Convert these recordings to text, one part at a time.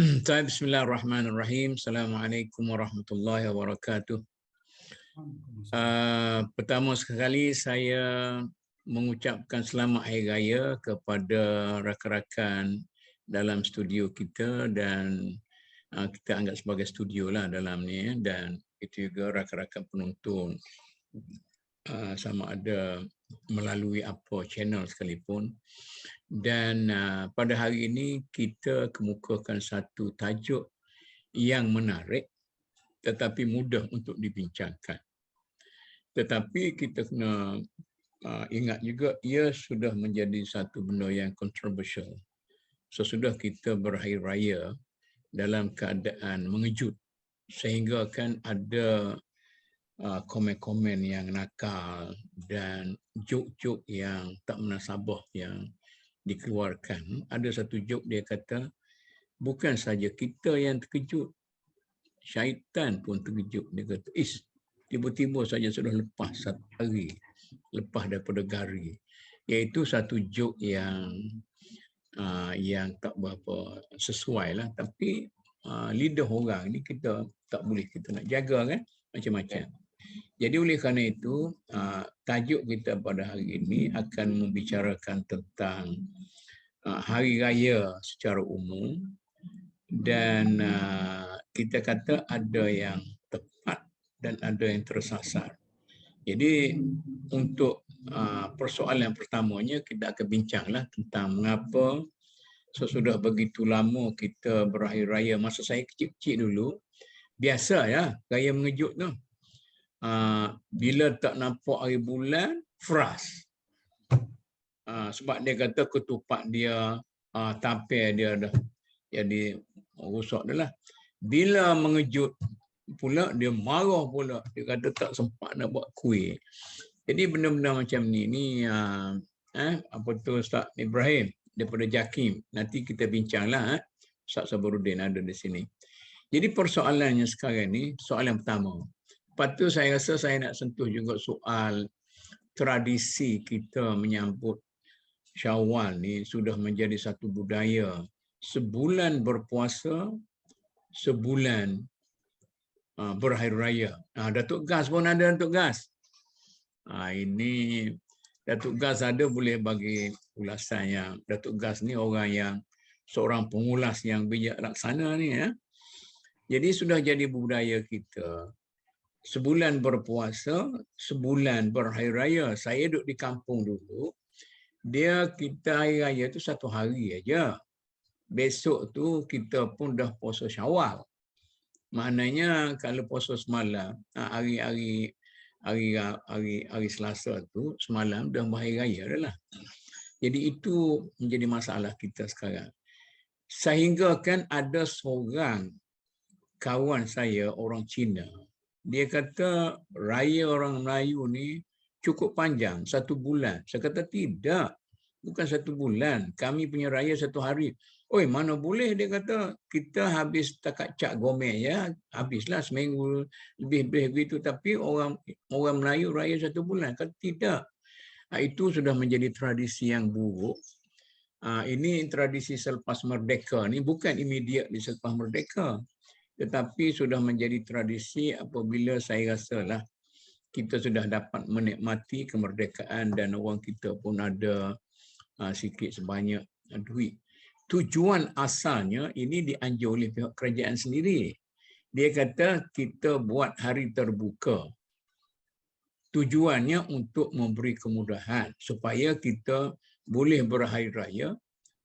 Bismillahirrahmanirrahim. Assalamualaikum warahmatullahi wabarakatuh. Pertama sekali saya mengucapkan selamat Hari Raya kepada rakan-rakan dalam studio kita dan kita anggap sebagai studio lah dalam ni, dan itu juga rakan-rakan penonton sama ada melalui apa channel sekalipun. Dan pada hari ini kita kemukakan satu tajuk yang menarik tetapi mudah untuk dibincangkan. Tetapi kita kena ingat juga ia sudah menjadi satu benda yang kontroversial. Sesudah kita berhari raya dalam keadaan mengejut, sehingga kan ada komen-komen yang nakal dan jok-jok yang tak menasabah yang dikeluarkan. Ada satu jok dia kata, bukan saja kita yang terkejut, syaitan pun terkejut. Dia kata, tiba-tiba saja sudah lepas satu hari, lepas daripada gari. Iaitu satu jok yang tak berapa sesuai lah. Tapi lidah orang ni kita tak boleh, kita nak jaga kan, macam-macam. Jadi oleh kerana itu, tajuk kita pada hari ini akan membicarakan tentang Hari Raya secara umum, dan kita kata ada yang tepat dan ada yang tersasar. Jadi untuk persoalan pertamanya, kita akan bincanglah tentang mengapa sesudah begitu lama kita berhari raya. Masa saya kecil-kecil dulu, biasa ya raya mengejut tu. Bila tak nampak hari bulan, fras. Sebab dia kata ketupat dia, tapir dia dah jadi rosak dah lah. Bila mengejut pula, dia marah pula. Dia kata tak sempat nak buat kuih. Jadi benda-benda macam ni apa tu Ustaz Ibrahim daripada Jakim. Nanti kita bincanglah. Ustaz Sabaruddin ada di sini. Jadi persoalannya sekarang ni, soalan pertama. Lepas tu saya rasa saya nak sentuh juga soal tradisi kita menyambut Syawal ni sudah menjadi satu budaya. Sebulan berpuasa, sebulan berhari raya. Datuk Gas pun ada, Datuk Gas. Ini Datuk Gas ada, boleh bagi ulasan yang Datuk Gas ni orang yang seorang pengulas yang bijak laksana ni ya. Jadi sudah jadi budaya kita. Sebulan berpuasa, sebulan berhari raya. Saya duduk di kampung dulu, kita hari raya tu satu hari aja. Besok tu kita pun dah puasa Syawal. Maknanya kalau puasa semalam, hari Selasa tu semalam dah berhari raya dah lah. Jadi itu menjadi masalah kita sekarang. Sehingga kan ada seorang kawan saya orang Cina, dia kata raya orang Melayu ni cukup panjang, 1 bulan. Saya kata tidak, bukan 1 bulan. Kami punya raya 1 hari. Oi, mana boleh, dia kata kita habis takat Cak Gomeh ya, habislah seminggu lebih begitu. Tapi orang Melayu raya 1 bulan. Kata tidak. Itu sudah menjadi tradisi yang buruk. Ini tradisi selepas merdeka ni, bukan immediate di selepas merdeka. Tetapi sudah menjadi tradisi apabila saya rasalah kita sudah dapat menikmati kemerdekaan dan orang kita pun ada sikit sebanyak duit. Tujuan asalnya ini dianjur oleh pihak kerajaan sendiri. Dia kata kita buat hari terbuka. Tujuannya untuk memberi kemudahan supaya kita boleh berhari raya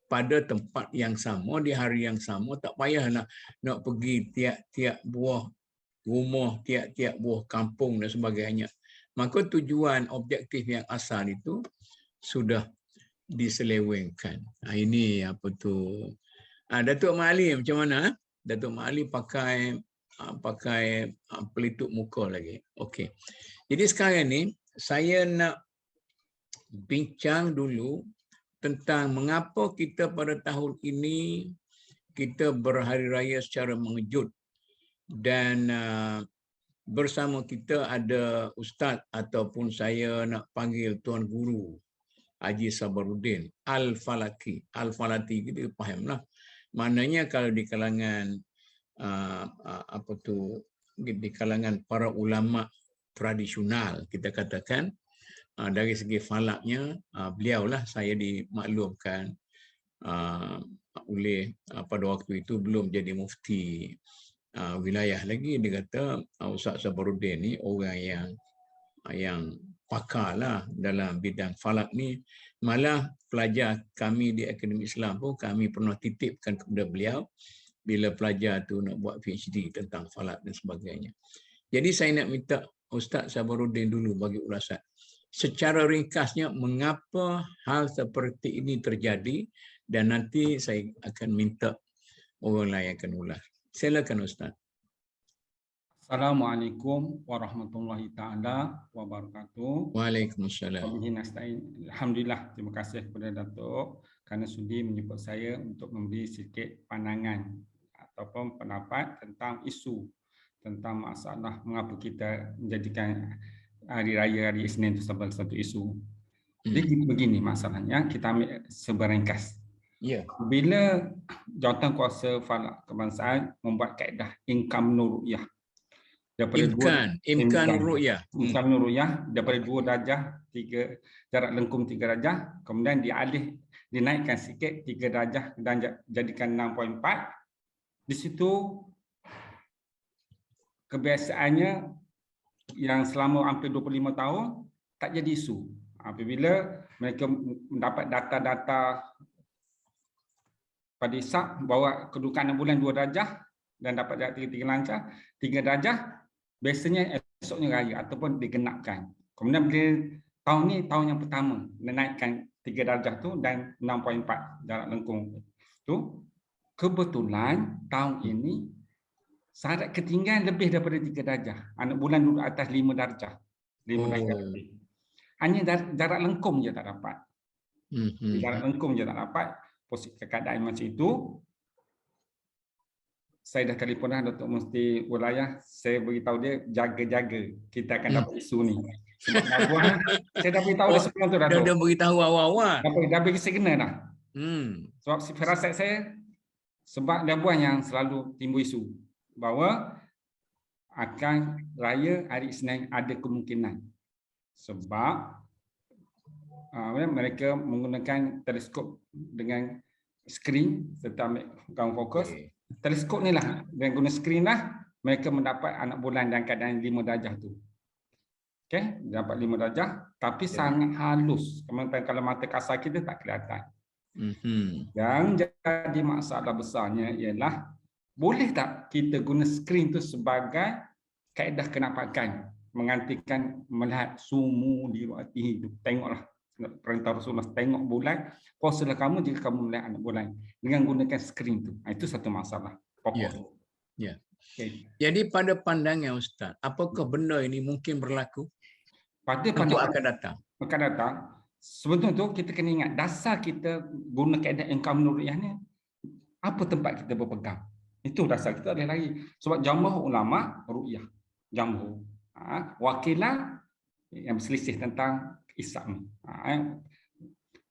pada tempat yang sama, di hari yang sama. Tak payahlah nak pergi tiap-tiap buah rumah, tiap-tiap buah kampung dan sebagainya. Maka tujuan objektif yang asal itu sudah diselewengkan. Ini apa tu? Datuk Mak Ali macam mana? Datuk Mak Ali pakai pelitup muka lagi. Okey. Jadi sekarang ni saya nak bincang dulu tentang mengapa kita pada tahun ini kita berhari raya secara mengejut. Dan bersama kita ada Ustaz ataupun saya nak panggil Tuan Guru Haji Sabaruddin Al-Falati. Al-Falati kita fahamlah. Maknanya kalau di kalangan di kalangan para ulama tradisional, kita katakan dari segi falaknya, beliaulah saya dimaklumkan oleh pada waktu itu belum jadi mufti wilayah lagi. Dia kata Ustaz Sabaruddin ni orang yang pakarlah dalam bidang falak ni. Malah pelajar kami di Akademi Islam pun kami pernah titipkan kepada beliau bila pelajar tu nak buat PhD tentang falak dan sebagainya. Jadi saya nak minta Ustaz Sabaruddin dulu bagi ulasan secara ringkasnya mengapa hal seperti ini terjadi, dan nanti saya akan minta orang lain akan ulas. Silakan Ustaz. Assalamualaikum warahmatullahi taala wabarakatuh. Waalaikumsalam. Alhamdulillah, terima kasih kepada Datuk kerana sudi menyebut saya untuk memberi sedikit pandangan ataupun pendapat tentang isu tentang masalah mengapa kita menjadikan hari raya hari Isnin itu sebagai satu isu. Jadi begini masalahnya, kita ambil seberingkas. Bila Jawatan Kuasa Falak Kebangsaan membuat kaedah Imkan Nurru'yah daripada Imkan Nurru'yah daripada 2 darjah 3 jarak lengkung 3 darjah, kemudian dinaikkan sikit 3 darjah dan jadikan 6.4. Di situ kebiasaannya yang selama hampir 25 tahun tak jadi isu. Apabila mereka mendapat data-data pada Ishak bahawa kedudukan bulan 2 darjah dan dapat jarak 3 lancar, 3 darjah, biasanya esoknya raya ataupun digenapkan. Kemudian bila tahun ni tahun yang pertama menaikkan 3 darjah tu dan 6.4 jarak lengkung tu, kebetulan tahun ini syarat ketinggian lebih daripada 3 darjah. Anak bulan duduk atas 5 darjah. 5 darjah lebih. Hanya jarak lengkung je tak dapat. Jarak lengkung je tak dapat. Posisi keadaan macam itu, saya dah telefon dah Datuk Mufti Wilayah, saya beritahu dia jaga-jaga kita akan dapat isu ni. Sebab Labuan saya dah beritahu dah sebelum tu Datuk. Dah beritahu awal-awal. Dah bagi signal dah. Sebab firasat saya, sebab Labuan yang selalu timbul isu bahawa akan raya hari Isnin ada kemungkinan. Sebab mereka menggunakan teleskop dengan skrin serta ambil ground focus. Teleskop ni lah, dengan guna skrin lah, mereka mendapat anak bulan dalam keadaan 5 darjah tu. Okey, dapat 5 darjah, tapi sangat halus. Kalau mata kasar kita tak kelihatan. Yang jadi masalah besarnya ialah, boleh tak kita guna skrin tu sebagai kaedah kenampakan, mengantikan melihat sumu di ru'ati hidup. Tengoklah perintah Rasulullah, tengok bulan, puasalah kamu jika kamu melihat anak bulan dengan gunakan skrin tu. Itu satu masalah pokok. Okay. Jadi pada pandangan Ustaz, apakah benda ini mungkin berlaku pada untuk akan datang? Sebetulnya tu kita kena ingat dasar kita guna kaedah Imkan Nurru'yah ni, apa tempat kita berpegang. Itu dasar kita ada lagi. Sebab jamhur ulama ru'yah, jamhur wakilan yang berselisih tentang Ishak ni.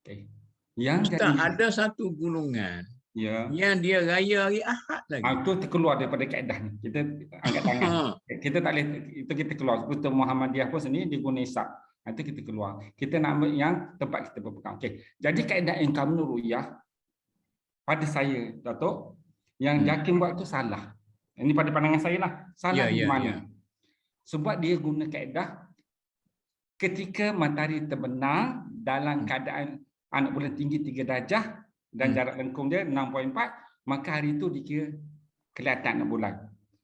Okay. Yang Ustaz, ada satu golongan yang dia raya hari Ahad lagi. Itu terkeluar daripada kaedah ni. Kita angkat tangan. Kita tak boleh, itu kita keluar. Betul Muhammadiyah pun sendiri dia guna Ishak. Itu kita keluar. Kita nak ambil yang tempat kita berpegang. Okay. Jadi kaedah Imkan Nurru'yah pada saya, Datuk, yang Jakim buat tu salah. Ini pada pandangan saya lah. Salah di mana? Sebab dia guna kaedah ketika matahari terbenam dalam keadaan anak bulan tinggi 3 darjah dan jarak lengkung dia 6.4, maka hari itu dikira kelihatan anak bulan.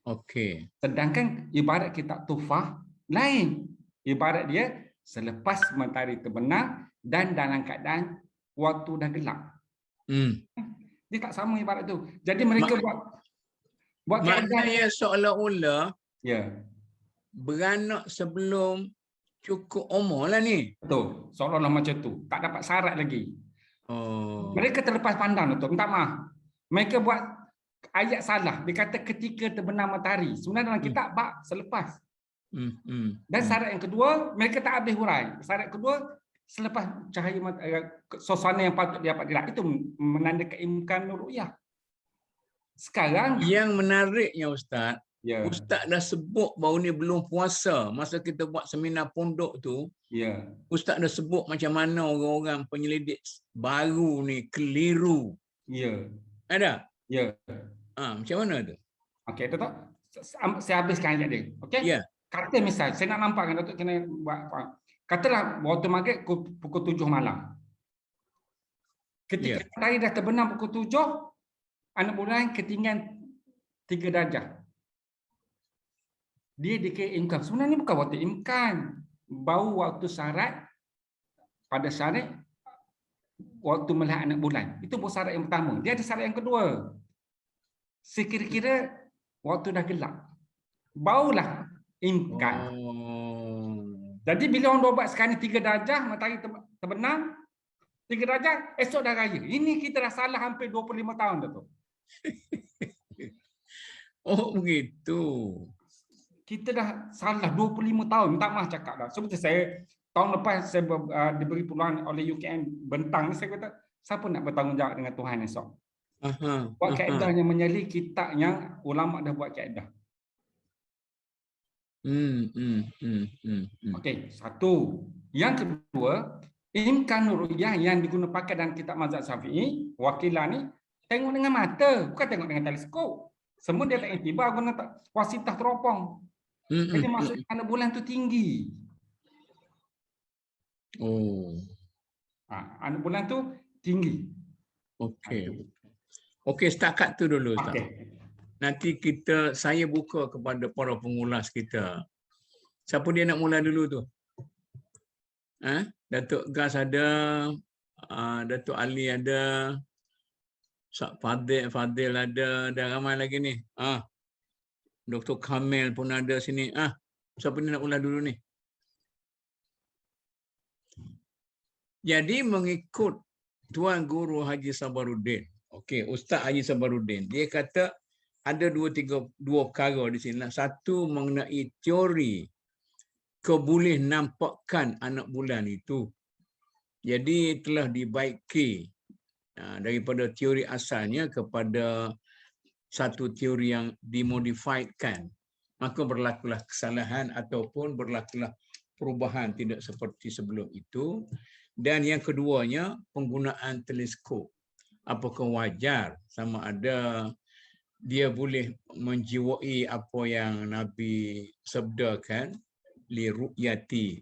Okey. Sedangkan ibarat kitab Tufah lain. Ibarat dia selepas matahari terbenam dan dalam keadaan waktu dah gelap. Dia tak sama ibarat tu. Jadi mereka buat maknanya seolah-olah beranak sebelum cukup umur lah ni. Betul. Seolah-olah macam tu. Tak dapat syarat lagi. Mereka terlepas pandang, Datuk. Minta maaf. Mereka buat ayat salah. Dia kata ketika terbenam matahari. Sebenarnya dalam kitab bab selepas. Dan syarat yang kedua, mereka tak habis hurai. Syarat kedua, selepas cahaya suasana yang patut dapat dilihat. Itu menandakan Imkan Nurru'yah. Sekarang Yang menariknya Ustaz, ya, Ustaz dah sebut baru ni belum puasa. Masa kita buat seminar pondok tu, ya, Ustaz dah sebut macam mana orang-orang penyelidik baru ni keliru. ya, Ada? ya. Macam mana tu? Okey, Datuk. Saya habiskan ayat dia. Okey? Ya. Kata misal, saya nak nampak kan Datuk kena buat apa. Katalah waktu maghrib pukul 7 malam. Ketika Ya. matahari dah terbenam pukul 7, anak bulan ketinggian 3 darjah. Dia dikira imkan. Sebenarnya bukan waktu imkan. Baru waktu syarat, pada syarat, waktu melihat anak bulan. Itu baru syarat yang pertama. Dia ada syarat yang kedua. Sekira-kira waktu dah gelap. Barulah imkan. Jadi bila orang buat sekarang 3 darjah, matahari terbenam, 3 darjah, esok dah raya. Ini kita dah salah hampir 25 tahun dah tu. Oh begitu. Kita dah salah 25 tahun. Minta maaf cakap dah. Seperti saya, tahun lepas saya diberi peluang oleh UKM Bentang. Saya kata, siapa nak bertanggungjawab dengan Tuhan esok? Buat kaedah yang menyalih kitab yang ulama dah buat kaedah. Okey, satu. Yang kedua, imkan ru'yah yang digunakan pakai dalam kitab mazhab Syafi'i, wakilan ni tengok dengan mata, bukan tengok dengan teleskop. Semua dia tak iktibar guna wasitah teropong. Jadi maksudnya anak bulan tu tinggi. Anak bulan tu tinggi. Okey. Okey, setakat tu dulu Ustaz. Okay. Nanti saya buka kepada para pengulas kita. Siapa dia nak mula dulu tu? Datuk Gas ada, Datuk Ali ada, Fadil ada, dan ramai lagi ni. Dr. Kamil pun ada sini. Siapa ni nak mula dulu ni? Jadi mengikut Tuan Guru Haji Sabaruddin. Okey, Ustaz Haji Sabaruddin. Dia kata ada dua perkara di sini. Satu mengenai teori keboleh nampakkan anak bulan itu. Jadi telah dibaiki daripada teori asalnya kepada satu teori yang dimodifiedkan. Maka berlakulah kesalahan ataupun berlakulah perubahan tidak seperti sebelum itu. Dan yang keduanya, penggunaan teleskop. Apakah wajar sama ada dia boleh menjiwai apa yang Nabi sabdakan, li ru'yati.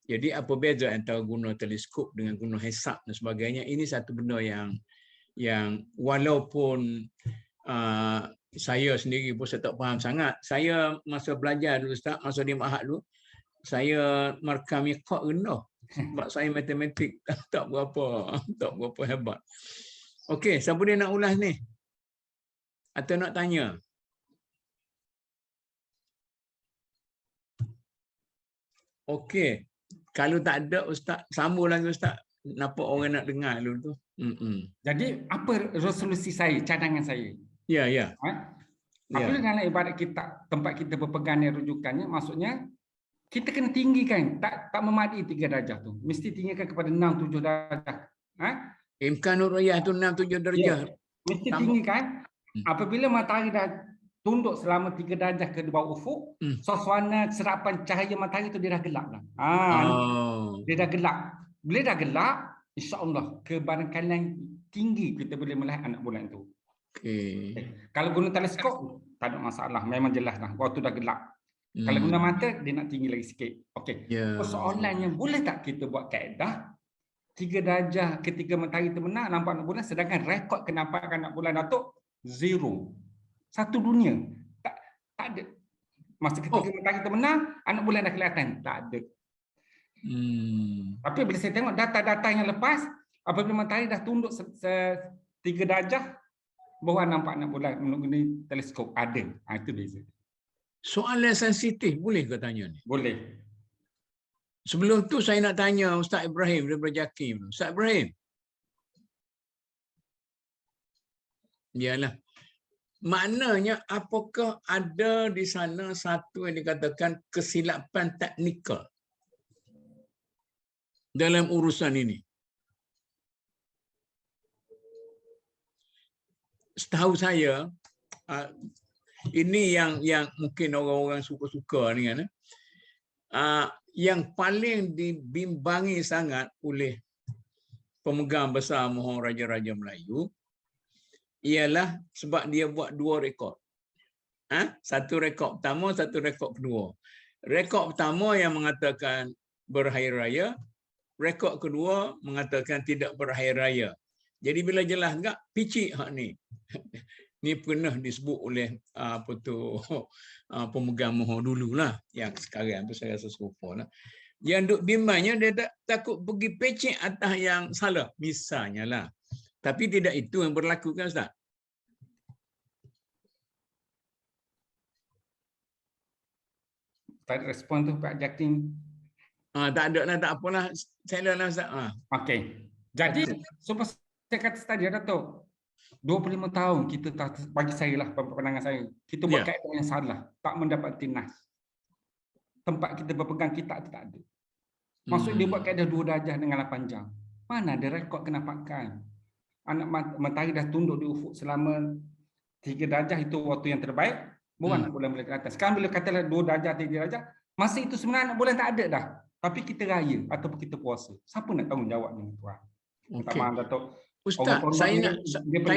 Jadi apa beza antara guna teleskop dengan guna hisab dan sebagainya? Ini satu benda yang walaupun saya sendiri pun saya tak faham sangat. Saya masa belajar dulu Ustaz, masa di Ma'had dulu, saya markah miqat rendah. Sebab saya matematik tak berapa hebat. Okey, siapa dia nak ulas ni? Atau nak tanya? Okey. Kalau tak ada Ustaz, sambung lagi Ustaz. Nampak orang nak dengar dulu tu. Jadi apa resolusi saya, cadangan saya? Ya. Apabila dalam ibarat kita, tempat kita berpegang rujukannya, maksudnya kita kena tinggikan, tak memadai 3 darjah tu. Mesti tinggikan kepada 6-7 darjah. Imkan ru'yah tu 6-7 darjah. Ya, mesti tinggikan. Apabila matahari dah tunduk selama 3 darjah ke bawah ufuk, suasana serapan cahaya matahari tu dia dah gelap dah. Dia dah gelap. Bila dah gelap, insya-Allah kebarangkalian tinggi kita boleh melihat anak bulan tu. Okey. Kalau guna teleskop tak ada masalah, memang jelas dah waktu dah gelap. Kalau guna mata dia nak tinggi lagi sikit. Okey. Persoalannya, boleh tak kita buat kaedah 3 darjah ketika matahari terbenam nampak anak bulan, sedangkan rekod kenampakan anak bulan Datuk zero. Satu dunia. Tak ada. Masa ketika matahari terbenam, anak bulan dah kelihatan. Tak ada. Tapi bila saya tengok data-data yang lepas, apabila matahari dah tunduk 3 darjah, baru nampak anak bulan menggunakan teleskop. Ada. Itu beza. Soalan sensitif boleh ke tanya ni? Boleh. Sebelum tu saya nak tanya Ustaz Ibrahim daripada Jakim. Ustaz Ibrahim. Yalah. Maknanya apakah ada di sana satu yang dikatakan kesilapan teknikal dalam urusan ini? Setahu saya ini yang mungkin orang-orang suka-suka ni kan. Yang paling dibimbangi sangat oleh pemegang besar mohon Raja-Raja Melayu ialah sebab dia buat 2 rekod. Satu rekod pertama, satu rekod kedua. Rekod pertama yang mengatakan berhari raya, rekod kedua mengatakan tidak berhari raya. Jadi bila jelas enggak picik hak ni. Ni pernah disebut oleh pemegang mohon dululah, yang sekarang tu saya rasa serupa lah. Yang duk bimbangnya dia takut pergi pecek atas yang salah misalnya lah. Tapi tidak itu yang berlaku kan Ustaz? Tak ada respon tu Pak Jakin. Tak ada lah, tak apalah. Saya lah Ustaz. Okey. Jadi supaya saya kata tadi Datuk, 25 tahun kita bagi saya lah pandangan saya, kita buat kaedah yang salah, tak mendapat tinas. Tempat kita berpegang kitab tu tak ada. Maksud dia buat kaedah 2 darjah dengan 8 jam. Mana ada rekod kenampakan? Anak matahari dah tunduk di ufuk selama 3 darjah, itu waktu yang terbaik. Bukan nak bulan boleh ke atas. Sekarang bila katalah 2 darjah, 3 darjah, masa itu sebenarnya anak bulan tak ada dah. Tapi kita raya ataupun kita puasa. Siapa nak tanggungjawab dengan Tuhan? Minta maaf Datuk. Ustaz, saya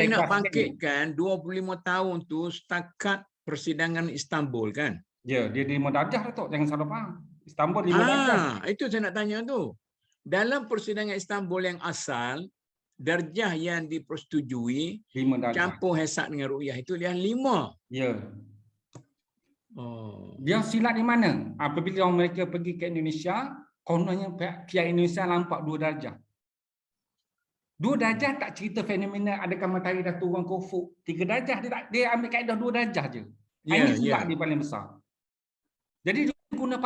nak bangkitkan 25 tahun tu setakat persidangan Istanbul kan? Ya, dia 5 darjah Datuk, jangan salah faham. Istanbul 5 darjah. Itu saya nak tanya tu. Dalam persidangan Istanbul yang asal, darjah yang dipersetujui 5 darjah. Campur Hesak dengan ru'yah itu dia 5. Ya. Dia silap di mana? Apabila mereka pergi ke Indonesia, kononnya pihak Indonesia nampak 2 darjah. 2 darjah tak cerita fenomena adakah matahari dah turun ke ufuk 3 darjah. Dia ambil kaedah 2 darjah je. Ini silap dia paling besar. Jadi dia guna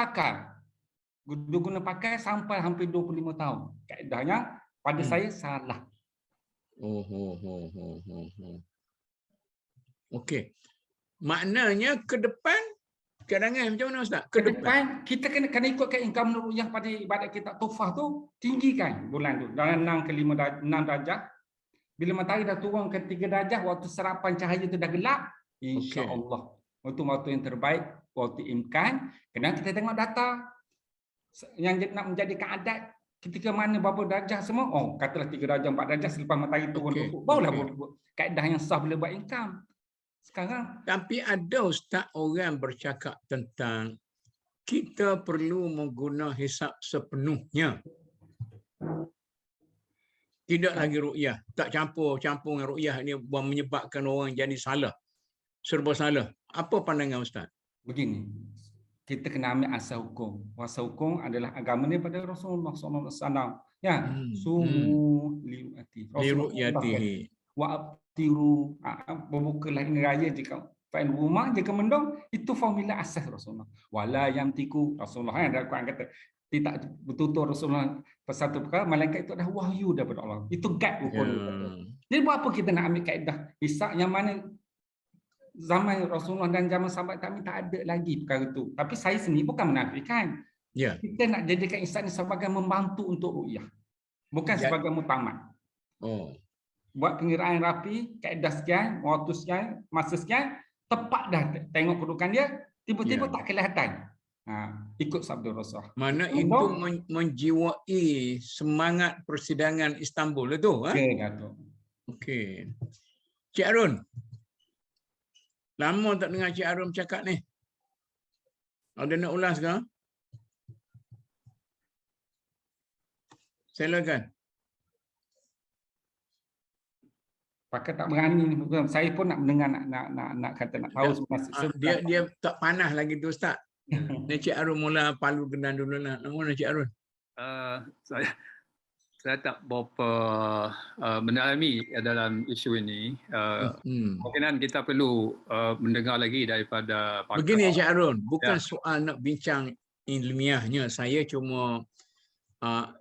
pakai sampai hampir 25 tahun. Kaedahnya pada saya salah. Okey. Maknanya ke depan cadangan macam mana Ustaz? Ke depan kita kena ikutkan income ru'yah pada ibadat kita tufah tu, tinggikan bulan tu dalam 6 ke 5 darjah. Bila matahari dah turun ke 3 darjah, waktu serapan cahaya tu dah gelap, insya-Allah waktu yang terbaik, waktu imkan. Kena kita tengok data yang nak menjadikan adat ketika mana berapa darjah semua. Katalah 3 darjah, 4 darjah selepas matahari turun ke ufuk, barulah kaedah yang sah boleh buat income. Sekarang tapi ada Ustaz orang bercakap tentang kita perlu menggunakan hisab sepenuhnya. Tidak lagi ru'yah, tak campur dengan ru'yah ini menyebabkan orang jadi salah. Serba salah. Apa pandangan Ustaz? Begini, kita kena ambil asal hukum. Asal hukum adalah agama ni pada Rasulullah SAW. Ya, sumu liru'yatihi wa abtiru, berbukalah ini raya jika fa'in rumah, jika mendung, itu formula asas Rasulullah. Wala yamtiku, Rasulullah ada Quran kata tidak bertutur Rasulullah satu perkara, malaikat itu adalah wahyu daripada Allah. Itu guide hukum. Jadi buat apa kita nak ambil kaedah hisab yang mana zaman Rasulullah dan zaman sahabat kami tak ada lagi perkara itu. Tapi saya sendiri bukan menafikan. Kita nak jadikan hisab ini sebagai membantu untuk ru'yah, bukan sebagai mutamat. Buat pengiraan rapi, kaedah sekian, waktu sekian, masa sekian, tepat dah tengok kedudukan dia, tiba-tiba tak kelihatan. Ikut sabda Rasulullah. Mana itu menjiwai semangat persidangan Istanbul itu. Ya, Datuk. Okey. Cik Arun. Lama tak dengar Cik Arun cakap ni. Ada nak ulas ke? Silakan. Pakai tak berani ni. Saya pun nak mendengar, nak kata nak tahu sebenarnya. Dia tak panas lagi tu Ustaz. Cik Arun mula palu kenan dulu lah. Nama Cik Arun? Saya tak berapa mendalami dalam isu ini. Mungkinan kita perlu mendengar lagi daripada pakar. Begini Cik Arun, bukan soal nak bincang ilmiahnya. Saya cuma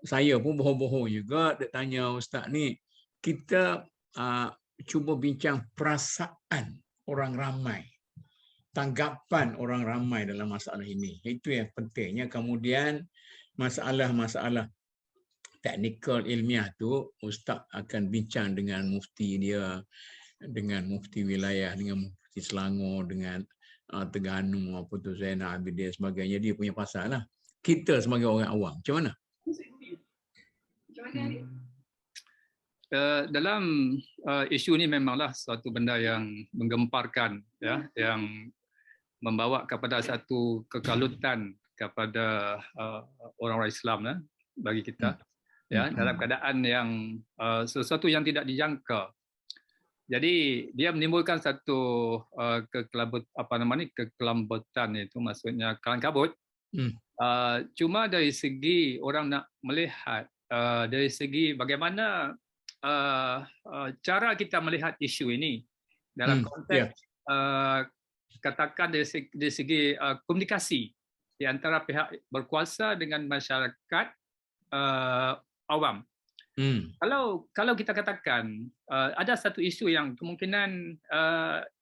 saya pun bohong-bohong juga nak tanya Ustaz ni. Kita cuba bincang perasaan orang ramai, tanggapan orang ramai dalam masalah ini. Itu yang pentingnya. Kemudian masalah-masalah teknikal ilmiah tu Ustaz akan bincang dengan mufti dia, dengan mufti wilayah, dengan mufti di Selangor dengan Terengganu apa tu Zainal Abidin sebagainya, dia punya pasal lah. Kita sebagai orang awam macam mana? Dalam isu ini memanglah suatu benda yang menggemparkan, ya, yang membawa kepada satu kekalutan kepada orang-orang Islam, bagi kita, ya, dalam keadaan yang sesuatu yang tidak dijangka. Jadi dia menimbulkan satu kekelambutan, itu maksudnya kalang kabut. Cuma dari segi orang nak melihat dari segi bagaimana cara kita melihat isu ini dalam konteks katakan dari segi komunikasi di antara pihak berkuasa dengan masyarakat awam. Kalau kita katakan ada satu isu yang kemungkinan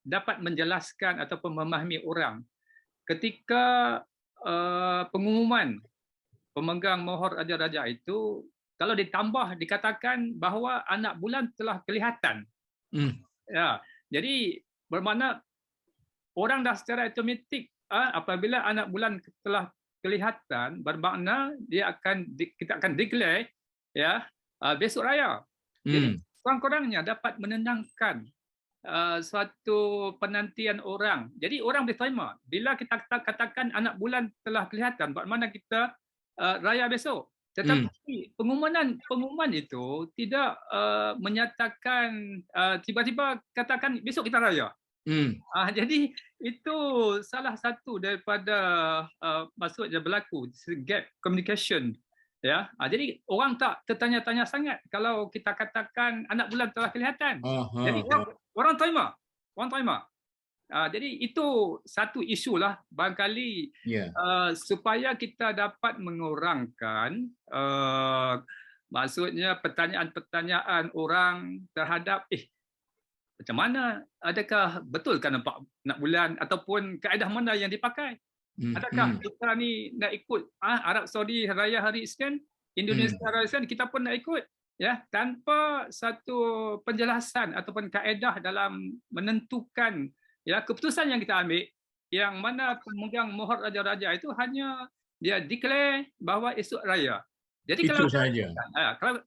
dapat menjelaskan ataupun memahami orang ketika pengumuman pemegang mohor raja-raja itu, kalau ditambah dikatakan bahawa anak bulan telah kelihatan. Ya, jadi bermakna orang dah secara automatik apabila anak bulan telah kelihatan, bermakna kita akan declare, ya, besok raya. Jadi kurang-kurangnya dapat menenangkan suatu penantian orang. Jadi orang boleh terima bila kita katakan anak bulan telah kelihatan, bermakna kita raya besok. Tetapi pengumuman itu tidak menyatakan tiba-tiba katakan besok kita raya. Jadi itu salah satu daripada maksudnya berlaku gap communication, ya. Jadi orang tak tertanya-tanya sangat kalau kita katakan anak bulan telah kelihatan. Jadi orang terima. Jadi itu satu isu lah barangkali supaya kita dapat mengurangkan maksudnya pertanyaan-pertanyaan orang terhadap macam mana, adakah betul kan nampak anak bulan ataupun kaedah mana yang dipakai? Adakah kita ni nak ikut Arab Saudi raya hari Isnin, Indonesia raya Isnin, kita pun nak ikut, ya, tanpa satu penjelasan ataupun kaedah dalam menentukan, ya, keputusan yang kita ambil, yang mana pemegang mohor raja-raja itu hanya dia declare bahawa esok raya. Jadi kalau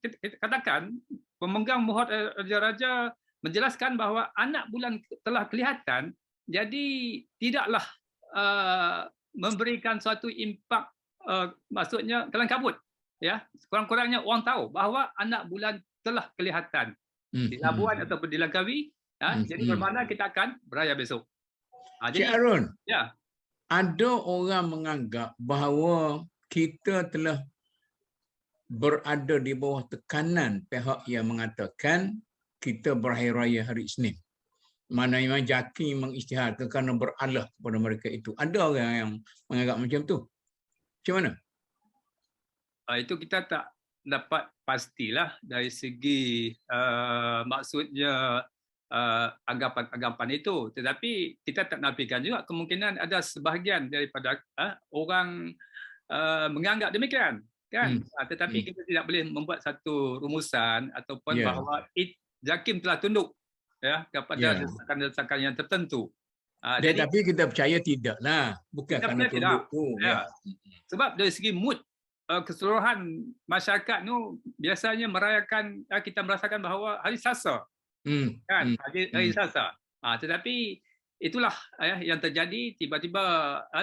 kita katakan pemegang mohor raja-raja menjelaskan bahawa anak bulan telah kelihatan, jadi tidaklah memberikan suatu impak, maksudnya kalang kabut, ya. Kurang-kurangnya orang tahu bahawa anak bulan telah kelihatan di Labuan ataupun di Langkawi. Jadi bermakna kita akan beraya besok. Cik Arun, ya, ada orang menganggap bahawa kita telah berada di bawah tekanan pihak yang mengatakan kita berhari raya hari Isnin. Mana Imam Jaki mengisytiharkan kerana beralah kepada mereka itu. Ada orang yang menganggap macam tu. Macam mana? Itu kita tak dapat pastilah dari segi maksudnya anggapan-anggapan itu, tetapi kita tak nafikan juga kemungkinan ada sebahagian daripada orang menganggap demikian, kan. Tetapi kita tidak boleh membuat satu rumusan ataupun bahawa JAKIM telah tunduk, ya, kepada desakan-desakan yang tertentu. Jadi kita percaya tidaklah, bukan kerana tunduk tu. Sebab dari segi mood keseluruhan masyarakat tu biasanya merayakan, kita merasakan bahawa hari Selasa, kan, hari Selasa. Tetapi itulah yang terjadi, tiba-tiba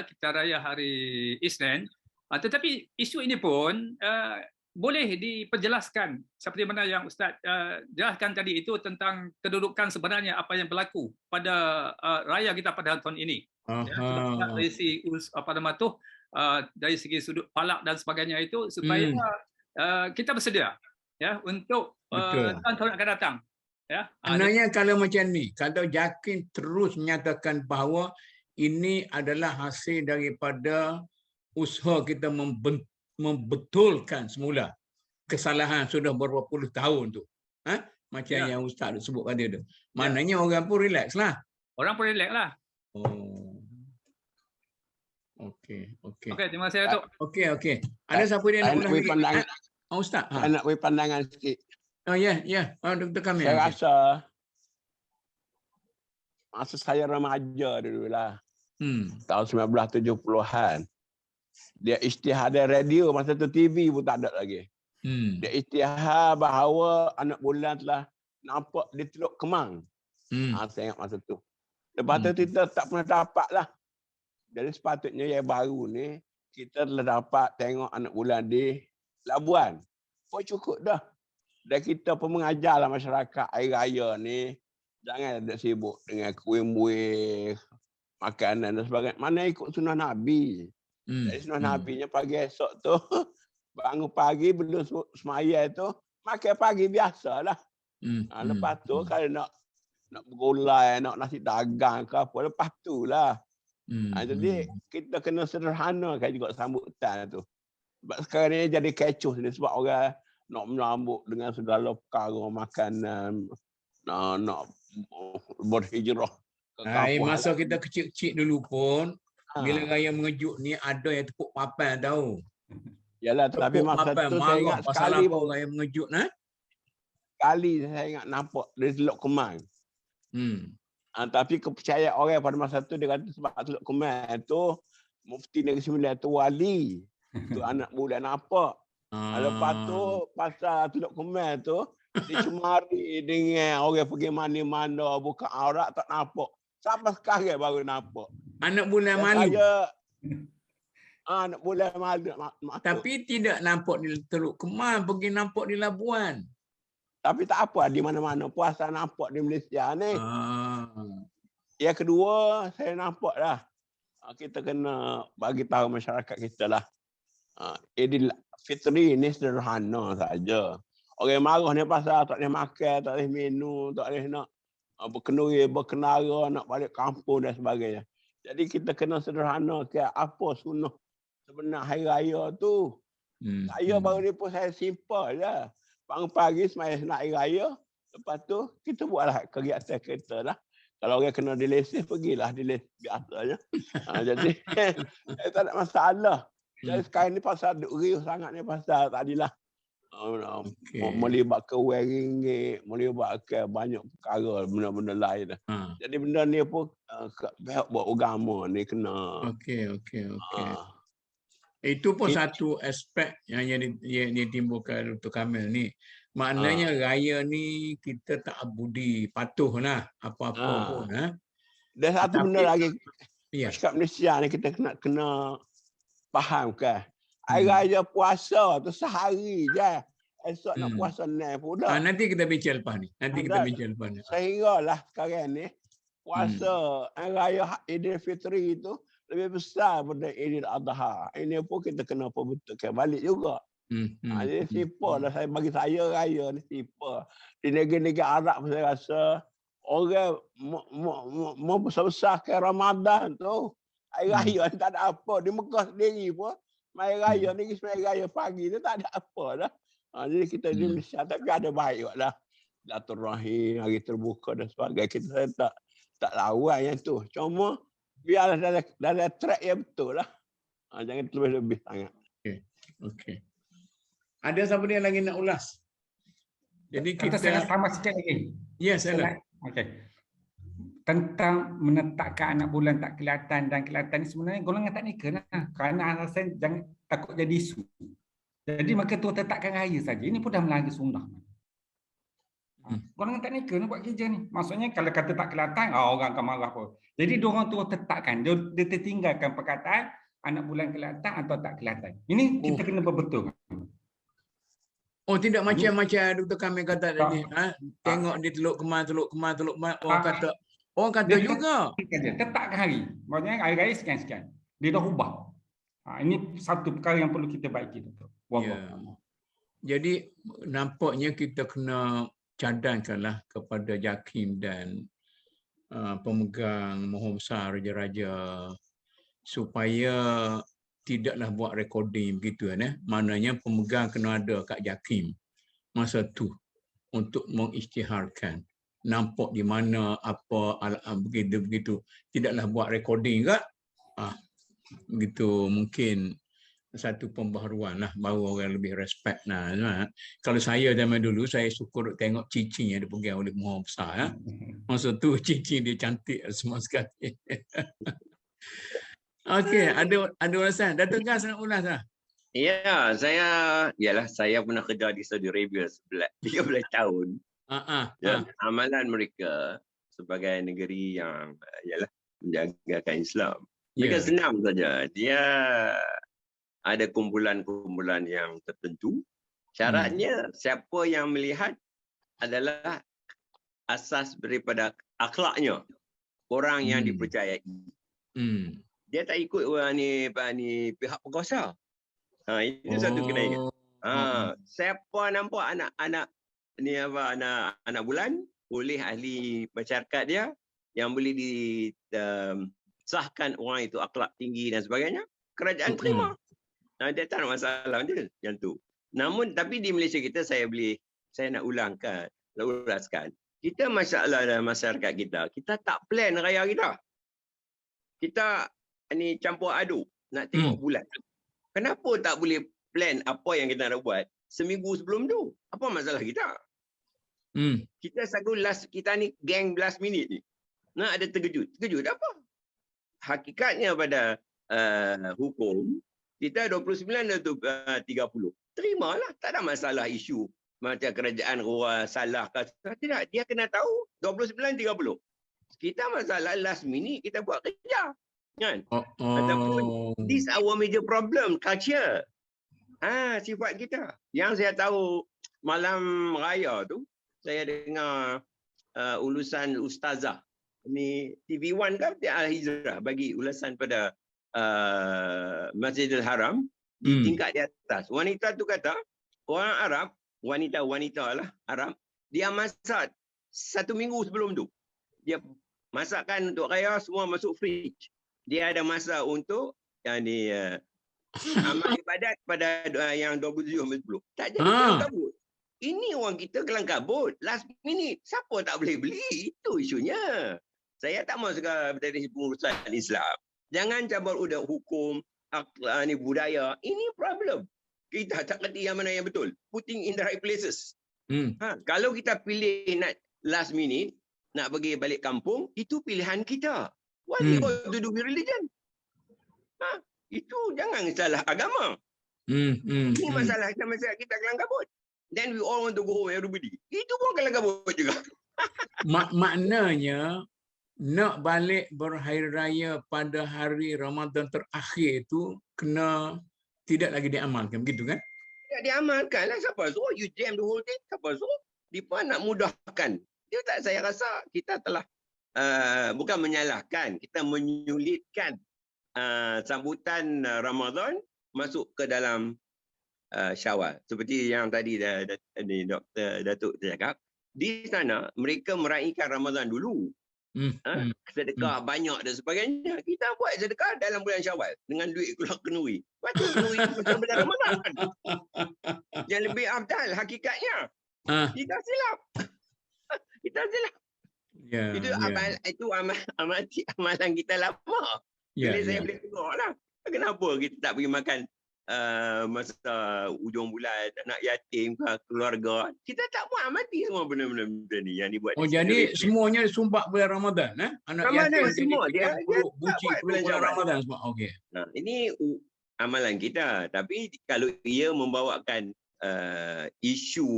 kita raya hari Isnin. Tetapi isu ini pun boleh diperjelaskan seperti mana yang Ustaz jelaskan tadi itu tentang kedudukan sebenarnya apa yang berlaku pada raya kita pada tahun ini. Dari segi dari segi sudut falak dan sebagainya itu, supaya kita bersedia, ya, untuk tahun-tahun akan datang. Ya. Maknanya kalau macam ni, kalau JAKIM terus menyatakan bahawa ini adalah hasil daripada usaha kita membetulkan semula kesalahan sudah berapa puluh tahun tu. Macam yang Ustaz sebut tadi tu. Maknanya orang pun relax lah. Orang pun relax lah. Okey. Okey, terima kasih Datuk. Okey. Ada siapa dia nak ulang lagi? Ustaz. Nak beri pandangan sikit. Ya. Dr. Kamil. Saya rasa masa saya remaja dulu lah. Tahun 1970-an. Dia isytihar radio, masa tu TV pun tak ada lagi. Dia isytihar bahawa anak bulan telah nampak di Teluk Kemang. Saya ingat masa tu. Lepas tu kita tak pernah dapat lah. Jadi sepatutnya yang baru ni, kita telah dapat tengok anak bulan di Labuan. Oh cukup dah. Dan kita pun mengajarlah masyarakat air raya ni, jangan ada sibuk dengan kuih-muih, makanan dan sebagainya. Mana ikut sunnah Nabi. Jadi sunnah Nabinya pagi esok tu, bangun pagi belum semaya tu, makan pagi biasalah. Lepas tu kalau nak bergulai, nak nasi dagang ke apa, lepas tu lah. Jadi kita kena sederhanakan juga sambutan tu. Sebab sekarang ni jadi kecoh ni sebab orang nak menyambut dengan segala perkara makanan, nak berhijrah ke kampung. Masa kita kecil-kecil dulu pun, bila raya mengejut ni ada yang tepuk papan tahu. Yalah, tapi masa tu saya ingat sekali pun raya mengejut sekali saya ingat nampak di Teluk Kemang. Tapi kepercayaan orang pada masa tu dia kata sebab Teluk Kemang tu Mufti Negeri Sembilan tu wali. Tu anak bulan nampak. Lepas tu pasal Teluk Kemang tu dicemari dengan orang pergi mana-mana buka aurat tak nampak. Sampai sekarang baru nampak. Anak bulan malu. Anak bulan malu. Tapi tidak nampak di Teluk Kemang, pergi nampak di Labuan. Tapi tak apa, di mana-mana puasa nampak di Malaysia ni. Yang kedua, saya nampak dah. Kita kena bagi tahu masyarakat kita lah. Idul Fitri ni sederhana saja. Orang marah ni pasal tak boleh makan, tak boleh minum, tak boleh nak berkenuri, berkenara, nak balik kampung dan sebagainya. Jadi kita kena sederhana ke apa sunnah sebenar hari raya tu. Saya baru ni pun saya simple je. Bangun pagi sembahyang sunat hari raya, lepas tu kita buatlah kegiatan kita lah. Kalau orang kena dilesis, pergilah dilesis biasanya. Jadi tak ada masalah. Jadi sekarang ni pasal riuh sangat ni pasal tadilah. Melibatkan RM1, melibatkan banyak perkara, benda-benda lain. Jadi benda ni pun pihak buat agama ni kena. Okey. Itu pun satu aspek yang ditimbulkan Dr. Kamil ni. Maknanya raya ni kita tak budi patuhlah apa-apa pun. Dan satu benda lagi. Masyarakat Malaysia ni kita kena faham kan. Hari raya puasa tu sehari je. Esok nak puasa ni pula. Nanti kita bincang lepas ni. Sehinggalah sekarang ni puasa hari raya Idul Fitri tu lebih besar daripada Idul Adha. Ini pun kita kena perbetulkan balik juga. Jadi simple lah bagi saya raya ni simple. Di negeri-negeri Arab saya rasa orang mau besar-besarkan Ramadan tu. Hari raya ni tak ada apa. Di Mekah sendiri pun hari raya ni hari raya pagi tu tak ada apa dah. Jadi kita di Malaysia tapi ada baik lah. Silaturahim, hari terbuka dan sebagainya. Kita tak lawan yang tu. Cuma biarlah dalam track yang betul lah. Jangan lebih-lebih sangat. Okey. Ada siapa yang lagi nak ulas? Jadi kita saya tambah sikit lagi. Ya, saya. Okey. Tentang menetapkan anak bulan tak kelihatan dan kelihatan ni sebenarnya golongan teknikal lah. Kerana alasan jangan takut jadi isu. Jadi maka tu tetapkan raya saja. Ini pun dah melanggar sunnah. Golongan teknikal ni buat kerja ni. Maksudnya kalau kata tak kelihatan, orang akan marah pun. Jadi diorang tu tetapkan. Dia tertinggalkan perkataan anak bulan kelihatan atau tak kelihatan. Ini kita kena berbetulkan. Oh, tidak macam-macam Dr. Kamil kata tadi. Tengok di Teluk Kemang. Orang kata juga. Tetapkan hari. Maksudnya hari raya sekian-sekian. Dia dah ubah. Ini satu perkara yang perlu kita baiki. Jadi nampaknya kita kena cadangkanlah kepada JAKIM dan pemegang Mahkamah Besar Raja-Raja supaya tidaklah buat recording begitu kan. Maknanya pemegang kena ada kat JAKIM masa tu untuk mengisytiharkan. Nampak di mana apa begitu-begitu. Tidaklah buat recording ke? Begitu mungkin satu pembaharuan lah, baru orang lebih respect lah. Kalau saya zaman dulu, saya suka tengok cincin yang dipegang oleh Muhammad besar. Ya. Masa tu cincin dia cantik semua sekali. Okey, ada ulasan. Datuk Gas nak ulas lah. Ya, saya pernah kerja di Saudi Arabia 13 tahun. Amalan mereka sebagai negeri yang menjagakan Islam. Mereka senang saja. Dia ada kumpulan-kumpulan yang tertentu. Syaratnya siapa yang melihat adalah asas daripada akhlaknya orang yang dipercayai. Dia tak ikut orang ni pihak berkuasa. Itu satu kena ingat. Siapa nampak anak bulan oleh ahli masyarakat dia yang boleh disahkan orang itu akhlak tinggi dan sebagainya, kerajaan terima. Dia tak ada masalah dia yang tu. Namun tapi di Malaysia kita saya nak ulaskan. Kita masalah dalam masyarakat kita tak plan raya kita. Kita ni campur aduk nak tengok bulan. Kenapa tak boleh plan apa yang kita nak buat seminggu sebelum tu? Apa masalah kita? Kita kita ni geng last minute ni. Nak ada terkejut. Terkejut apa? Hakikatnya pada hukum kita 29 atau 30. Terimalah, tak ada masalah isu macam kerajaan orang salah ke. Tidak, dia kena tahu 29 30. Kita masalah last minute kita buat kerja. Kan? Ataupun this our major problem, culture. Sifat kita. Yang saya tahu malam raya tu saya dengar ulasan ustazah ni TV1 kan Al-Hijrah bagi ulasan pada Masjidil Haram di tingkat di atas. Wanita tu kata orang Arab, wanita lah Arab, dia masak 1 minggu sebelum tu. Dia masakkan untuk raya semua masuk fridge. Dia ada masa untuk amal ibadat pada yang 27-10. Tak jadi kelang kabut. Ini orang kita kelang kabut. Last minute. Siapa tak boleh beli? Itu isunya. Saya tak mahu sekarang dari pengurusan Islam. Jangan cabar udah hukum, ni budaya. Ini problem. Kita tak kerti yang mana yang betul. Putting in the right places. Kalau kita pilih nak last minute, nak pergi balik kampung, itu pilihan kita. What you got to do with religion? Itu jangan salah agama. Ini masalah kita kelang kabut. Then we all want to go home everybody. Itu pun kelang kabut juga. Maknanya nak balik berhari raya pada hari Ramadan terakhir itu kena tidak lagi diamalkan, begitu kan? Tidak diamalkan lah. Siapa suruh you jam the whole thing? Siapa suruh? Dipa nak mudahkan. Dia tak, saya rasa kita telah bukan menyalahkan, kita menyulitkan sambutan Ramadan masuk ke dalam Syawal. Seperti yang tadi Dr. Datuk cakap, di sana mereka meraihkan Ramadan dulu. Sedekah banyak dan sebagainya. Kita buat sedekah dalam bulan Syawal dengan duit keluar kenduri. Lepas tu kenduri macam bulan Ramadan. Yang lebih afdal hakikatnya. Kita silap. Kita silap. Itu amalan kita lama. Jadi saya boleh tengok lah. Kenapa kita tak pergi makan masa ujung bulan, anak yatim ke keluarga. Kita tak mau amati semua benda-benda ni yang dibuat. Jadi semuanya sumbat bulan Ramadan, anak Ramadan yatim semua dia buci bulan Ramadan semua. Okey. Ini amalan kita, tapi kalau ia membawakan isu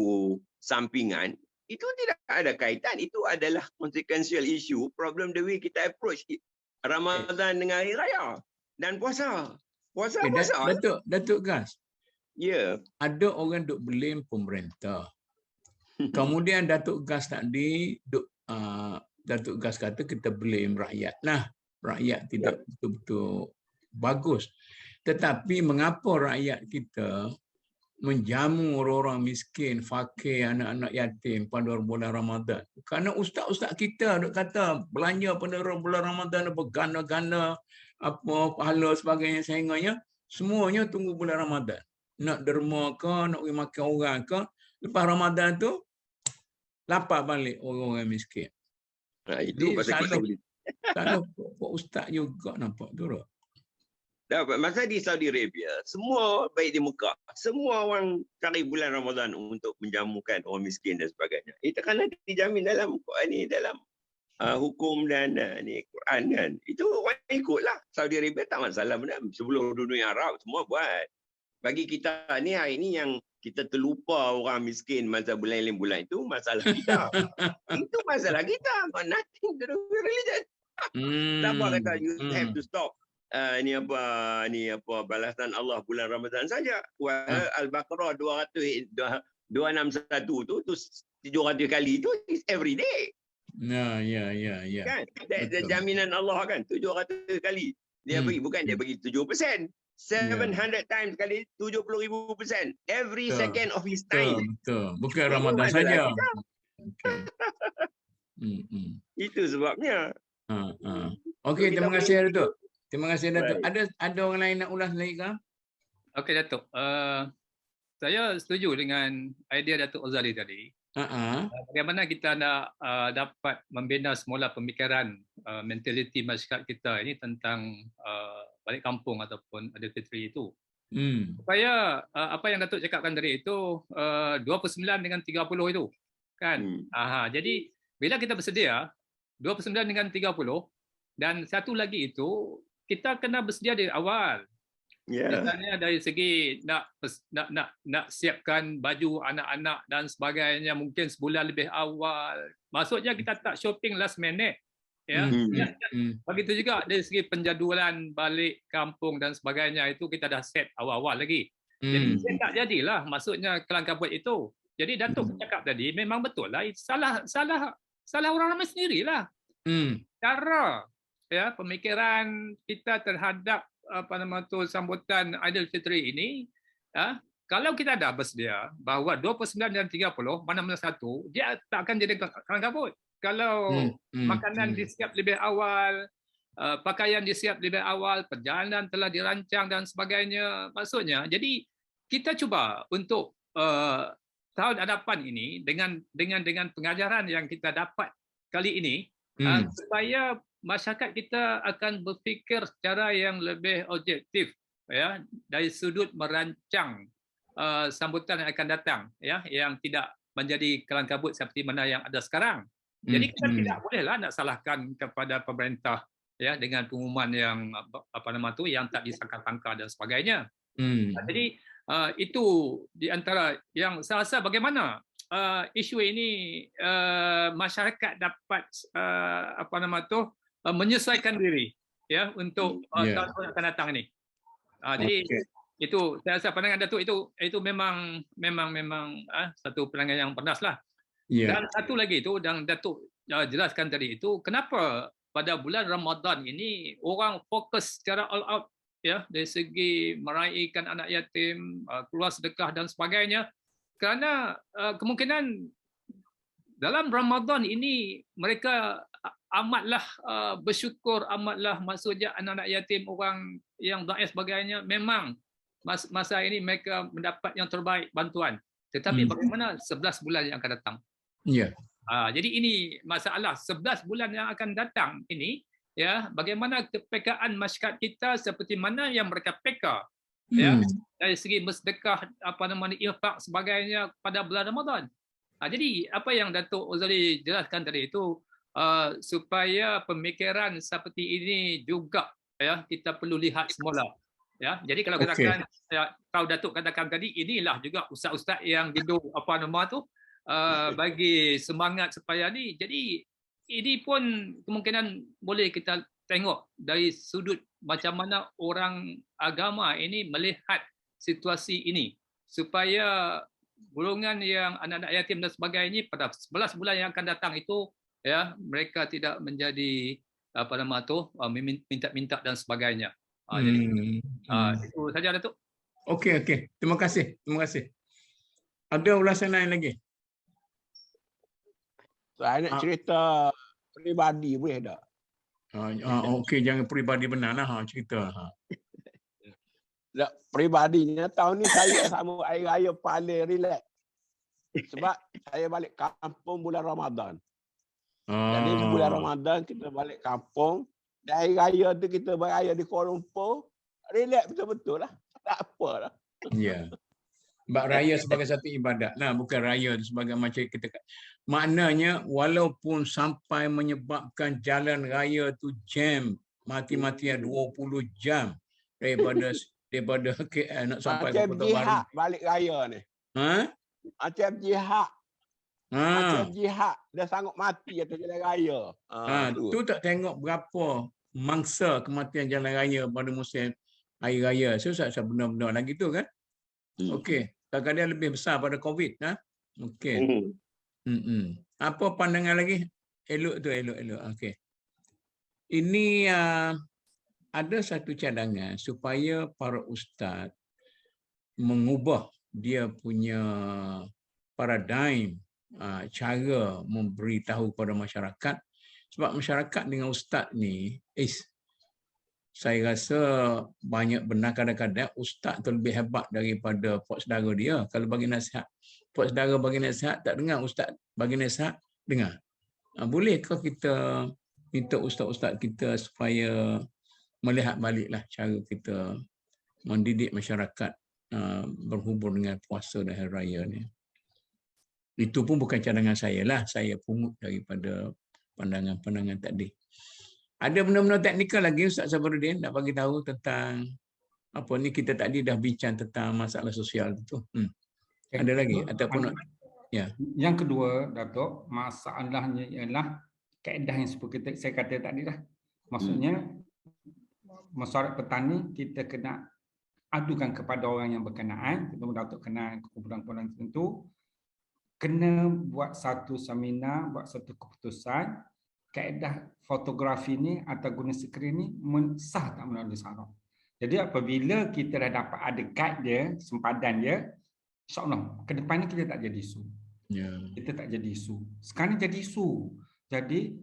sampingan, itu tidak ada kaitan. Itu adalah consequential issue, problem the way kita approach Ramadan dengan hari raya dan puasa. Puasa. Datuk Gas. Ya. Ada orang duk blame pemerintah. Kemudian Datuk Gas tadi Datuk Gas kata kita blame rakyat. Nah, rakyat tidak betul-betul bagus. Tetapi mengapa rakyat kita menjamu orang-orang miskin, fakir, anak-anak yatim pada bulan Ramadan? Kerana ustaz-ustaz kita duk kata belanja pada bulan Ramadan berganda-ganda apa pahala sebagainya sehingganya semuanya tunggu bulan Ramadan. Nak derma ke, nak pergi makan orang ke, lepas Ramadan tu lapar balik orang-orang miskin. Itu pasal kita boleh. Salah Pak Ustaz juga nampak tu. Masa di Saudi Arabia, semua baik di Mekah, semua orang cari bulan Ramadan untuk menjamukan orang miskin dan sebagainya. Itu kan dijamin dalam dalam hukum dan ni Quran kan. Itu orang ikutlah. Saudi Arabia tak masalah benar. Sebelum dunia Arab semua buat. Bagi kita ni hari ni yang kita terlupa orang miskin masa bulan itu masalah kita. Itu masalah kita. Nothing to do with religion. Siapa kata you have to stop ni apa balasan Allah bulan Ramadan saja. Al-Baqarah 261 tu 700 kali tu is every day. Ya. Kan? Jaminan Allah kan 700 kali. Dia bagi, bukan dia bagi 7%. 700 times kali 70,000%. Every second of his time. Betul. Bukan Ramadan saja. Itu sebabnya. Okey, terima kasih Datuk. Terima kasih Datuk. Ada orang lain nak ulas lagi ke? Okey Datuk. Saya setuju dengan idea Datuk Ozali tadi. Bagaimana kita nak dapat membina semula pemikiran mentaliti masyarakat kita ini tentang balik kampung ataupun Aidilfitri itu. Supaya apa yang Datuk cakapkan tadi itu 29 dengan 30 itu kan. Jadi bila kita bersedia 29 dengan 30 dan satu lagi itu kita kena bersedia dari awal. Misalnya dari segi nak siapkan baju anak-anak dan sebagainya mungkin sebulan lebih awal. Maksudnya kita tak shopping last minute. Ya. Begitu juga dari segi penjadualan balik kampung dan sebagainya itu kita dah set awal-awal lagi. Jadi tak jadilah maksudnya kelang kabut itu. Jadi Datuk cakap tadi memang betul lah salah orang ramai sendirilah. Cara ya pemikiran kita terhadap sambutan Aidilfitri ini kalau kita dah bersedia bahawa 29 dan 30 mana-mana satu dia tak akan jadi kelang kabut. Kalau makanan disiap lebih awal, pakaian disiap lebih awal, perjalanan telah dirancang dan sebagainya, maksudnya jadi kita cuba untuk tahun hadapan ini dengan pengajaran yang kita dapat kali ini supaya masyarakat kita akan berfikir secara yang lebih objektif ya dari sudut merancang sambutan yang akan datang ya yang tidak menjadi kelang kabut seperti mana yang ada sekarang. Jadi kita tidak bolehlah nak salahkan kepada pemerintah ya dengan pengumuman yang yang tak disangka-sangka dan sebagainya. Jadi itu di antara yang saya rasa bagaimana isu ini masyarakat dapat menyesuaikan diri ya untuk tahun akan datang ini. Jadi itu saya rasa pandangan Datuk itu memang satu pandangan yang pedaslah. Dan satu lagi itu yang Datuk jelaskan tadi itu kenapa pada bulan Ramadan ini orang fokus secara all out ya dari segi meraihkan anak yatim, keluar sedekah dan sebagainya kerana kemungkinan dalam Ramadan ini mereka amatlah bersyukur, amatlah maksudnya anak-anak yatim, orang yang dhaif sebagainya memang masa ini mereka mendapat yang terbaik bantuan. Tetapi bagaimana 11 bulan yang akan datang? Jadi ini masalah 11 bulan yang akan datang ini ya bagaimana kepekaan masyarakat kita seperti mana yang mereka peka ya dari segi bersedekah infak sebagainya pada bulan Ramadan. Jadi apa yang Datuk Ozali jelaskan tadi itu supaya pemikiran seperti ini juga ya kita perlu lihat semula ya. Jadi kalau katakan kalau Datuk katakan tadi inilah juga ustaz-ustaz yang hidup bagi semangat supaya ni. Jadi ini pun kemungkinan boleh kita tengok dari sudut macam mana orang agama ini melihat situasi ini supaya golongan yang anak-anak yatim dan sebagainya pada 11 bulan yang akan datang itu ya mereka tidak menjadi minta-minta dan sebagainya. Jadi itu saja Datuk. Okey. Terima kasih. Ada ulasan lain lagi? Saya nak cerita peribadi boleh tak? Okey, jangan peribadi benar lah cerita. Peribadinya tahun ni saya sama air raya paling relax. Sebab saya balik kampung bulan Ramadan. Jadi bulan Ramadan kita balik kampung. Dan air raya tu kita beraya di Kuala Lumpur. Relax betul-betul lah. Tak apalah. Ya. Sebab raya sebagai satu ibadat. Nah, bukan raya sebagai macam kita. Maknanya walaupun sampai menyebabkan jalan raya tu jam mati-matian 20 jam daripada KL nak sampai ke Macam Kota Baru. jihad balik raya ni. Ha? Macam jihad. Macam Ha. jihad. Dah sanggup mati atas jalan raya. Ha, tu tak tengok berapa mangsa kematian jalan raya pada musim hari raya. So, benar-benar lagi tu kan? Okey. Kadang-kadang lebih besar pada COVID. Ha? Okey. Apa pandangan lagi? Elok. Okey. Ini ada satu cadangan supaya para ustaz mengubah dia punya paradigm cara memberitahu kepada masyarakat. Sebab masyarakat dengan ustaz ni, saya rasa banyak benar kadang-kadang ustaz tu lebih hebat daripada puak saudara dia. Kalau bagi nasihat, puak saudara bagi nasihat tak dengar, ustaz bagi nasihat dengar. Bolehkah kita minta ustaz-ustaz kita supaya melihat baliklah cara kita mendidik masyarakat berhubung dengan puasa dan hari raya ni. Itu pun bukan cadangan saya lah, saya pungut daripada pandangan-pandangan tadi. Ada benda-benda teknikal lagi Ustaz Sabaruddin nak bagi tahu tentang apa ni, kita tadi dah bincang tentang masalah sosial tu. Ada lagi ataupun ya. Yang kedua, Datuk, masalahnya ialah kaedah yang seperti saya kata tadi lah. Maksudnya masyarakat petani kita kena adukan kepada orang yang berkenaan, ketemu Datuk kenal kumpulan-kumpulan tertentu, kena buat satu seminar, buat satu keputusan kaedah fotografi ni atau guna skrin ni sah tak melalui saraf. Jadi apabila kita dah dapat ada guide dia, sempadan dia, insya-Allah ke depannya kita tak jadi isu. Kita tak jadi isu. Sekarang jadi isu. Jadi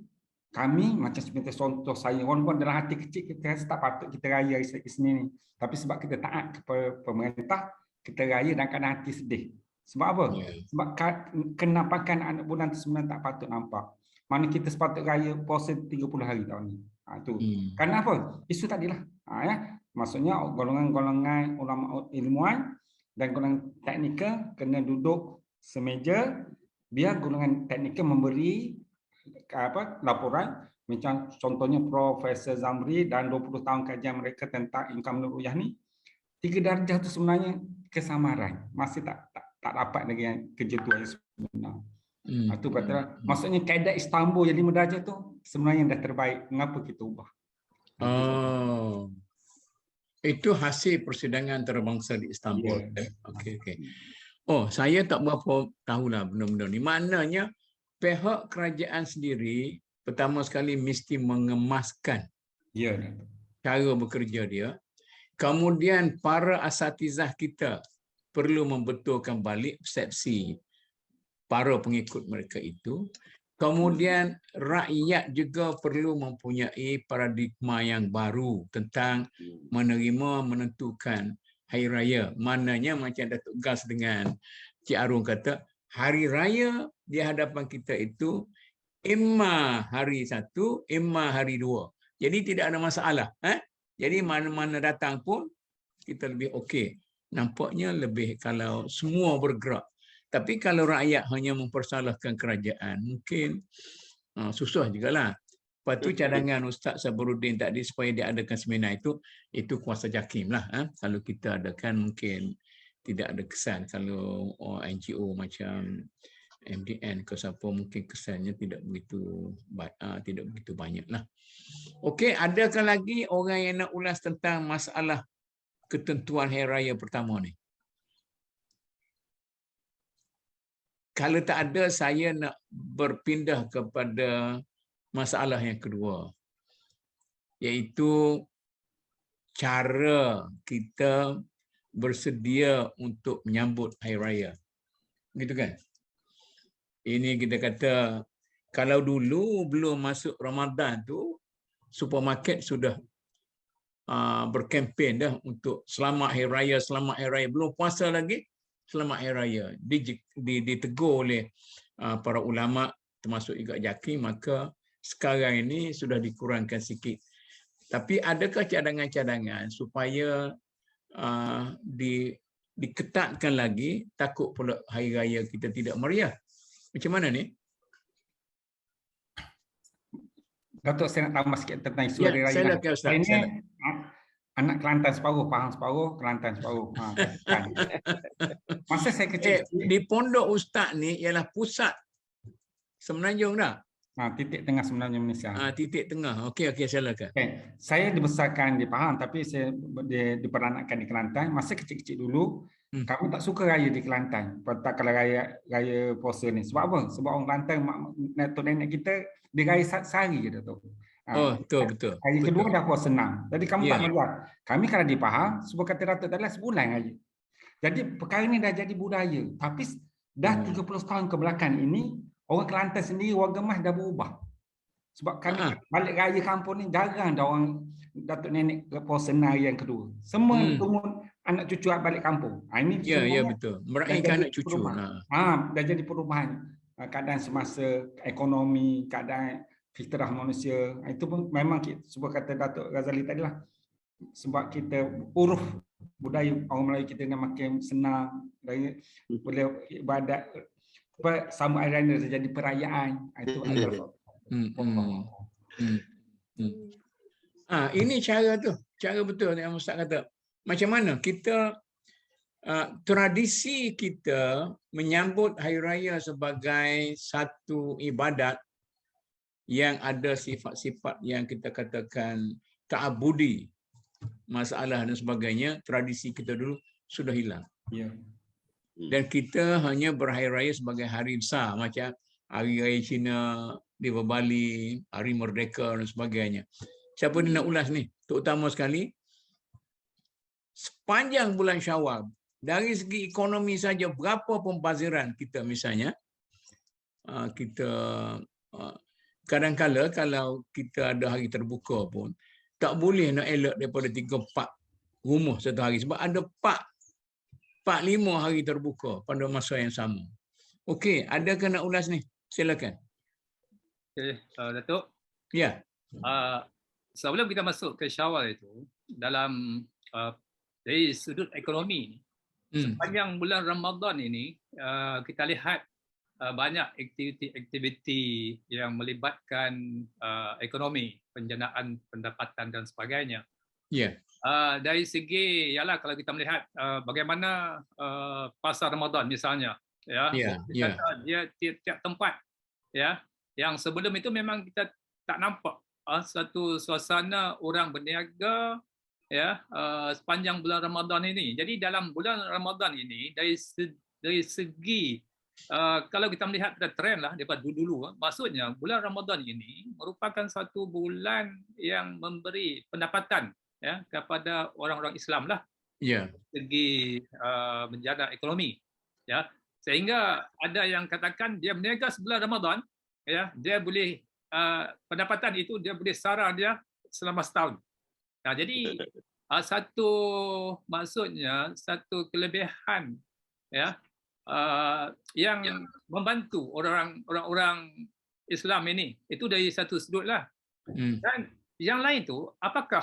kami macam seperti contoh saya, walaupun dalam hati kecil kita rasa tak patut kita raya Isnin ni. Tapi sebab kita taat kepada pemerintah, kita raya dan keadaan hati sedih. Sebab apa? Sebab kenampakan anak bulan tu sebenarnya tak patut nampak. Mana kita sepatut raya puasa 30 hari tahun ni. Tu. Kenapa? Isu tadilah. Ya. Maksudnya golongan-golongan ulama ilmuwan dan golongan teknikal kena duduk semeja, biar golongan teknikal memberi laporan. Macam contohnya Profesor Zamri dan 20 tahun kajian mereka tentang income ru'yah ni, 3 darjah tu sebenarnya kesamaran. Masih tak dapat lagi yang kerja tu yang sebenar. Itu kata, maksudnya kaedah Istanbul yang 5 darjah tu sebenarnya dah terbaik. Mengapa kita ubah? Itu hasil persidangan antarabangsa di Istanbul. Okey. Saya tak berapa tahulah benda-benda ni. Maknanya pihak kerajaan sendiri pertama sekali mesti mengemaskan cara bekerja dia. Kemudian para asatizah kita perlu membetulkan balik persepsi para pengikut mereka itu. Kemudian rakyat juga perlu mempunyai paradigma yang baru tentang menerima, menentukan hari raya. Maknanya macam Datuk Gas dengan Cik Arun kata, hari raya di hadapan kita itu imma hari 1, imma hari 2. Jadi tidak ada masalah. Jadi mana-mana datang pun kita lebih okey. Nampaknya lebih kalau semua bergerak. Tapi kalau rakyat hanya mempersalahkan kerajaan, mungkin susah jugalah. Lepas tu cadangan Ustaz Sabaruddin tadi supaya diadakan seminar itu kuasa JAKIM lah. Kalau kita adakan mungkin tidak ada kesan. Kalau NGO macam MDN ke siapa mungkin kesannya tidak begitu banyak lah. Okey, adakah lagi orang yang nak ulas tentang masalah ketentuan hari raya pertama ni? Kalau tak ada, saya nak berpindah kepada masalah yang kedua, iaitu cara kita bersedia untuk menyambut hari raya. Gitu kan? Ini kita kata, kalau dulu belum masuk Ramadan tu, supermarket sudah berkempen dah untuk selamat hari raya, selamat hari raya. Belum puasa lagi, selamat hari raya. Ditegur oleh para ulama termasuk juga JAKIM, maka sekarang ini sudah dikurangkan sikit. Tapi adakah cadangan-cadangan supaya diketatkan lagi, takut pula hari raya kita tidak meriah? Macam mana ni? Datuk, saya nak tambah sikit tentang isu Ya, hari raya. silakan Ustaz. Ini Silakan. anak Kelantan separuh, Pahang separuh, Kelantan separuh. Kan. Masa saya kecil, Di pondok Ustaz ni ialah pusat Semenanjung dah. titik tengah sebenarnya Malaysia. Titik tengah. Okey, silakan. Okay. Saya dibesarkan di Pahang, tapi saya diperanakkan di Kelantan. Masa kecil-kecil dulu, kami tak suka raya di Kelantan. Kalau raya puasa ni. Sebab apa? Sebab orang Kelantan, tok nenek kita, dia raya sehari je tu. Betul. Hari kedua dah puasa 6. Jadi kami tak melihat. Kami kalau di Pahang, sebab kata Datuk tadi sebulan raya. Jadi perkara ni dah jadi budaya. Tapi dah 30 tahun ke belakang ini, orang Kelantan sendiri, warga Mas dah berubah. Sebab kami balik raya kampung ni jarang dah orang Datuk nenek ke puasa 6 hari yang kedua. Semua anak cucu balik kampung. Ini ya betul. Meraihkan anak cucu. Dah jadi perubahan. Keadaan semasa, ekonomi, keadaan fitrah manusia. Itu pun memang sebab kata Datuk Ghazali tadi lah. Sebab kita uruf budaya orang Melayu kita nak makin senang. Boleh ibadat. Sama hari raya jadi perayaan. Itu adalah ini cara betul yang Ustaz kata. Macam mana kita tradisi kita menyambut hari raya sebagai satu ibadat yang ada sifat-sifat yang kita katakan ta'abudi, masalah dan sebagainya, tradisi kita dulu sudah hilang. Dan kita hanya berhari raya sebagai hari besar, macam hari raya Cina, Deepavali, Hari Merdeka dan sebagainya. Siapa ni nak ulas ni? Terutama sekali, sepanjang bulan Syawal, dari segi ekonomi saja, berapa pembaziran kita misalnya, kita kadang-kala kalau kita ada hari terbuka pun, tak boleh nak elak daripada 3-4 rumah satu hari. Sebab ada 4-5 hari terbuka pada masa yang sama. Okey, adakah nak ulas ni? Silakan. Okey, Datuk. Ya. Sebelum kita masuk ke Syawal itu, dalam dari sudut ekonomi, sepanjang bulan Ramadan ini, kita lihat banyak aktiviti-aktiviti yang melibatkan ekonomi, penjanaan pendapatan dan sebagainya. Ya. Dari segi, ialah kalau kita melihat bagaimana pasar Ramadan misalnya, dia tiap tempat, yang sebelum itu memang kita tak nampak satu suasana orang berniaga sepanjang bulan Ramadan ini. Jadi dalam bulan Ramadan ini, dari segi kalau kita melihat pada trend lah daripada dulu, maksudnya bulan Ramadan ini merupakan satu bulan yang memberi pendapatan kepada orang-orang Islam lah. Segi menjana ekonomi. Sehingga ada yang katakan dia berniaga sebulan Ramadan, dia boleh pendapatan itu dia boleh sara dia selama setahun. Jadi satu kelebihan yang membantu orang-orang Islam ini, itu dari satu sudut lah. Dan yang lain tu, apakah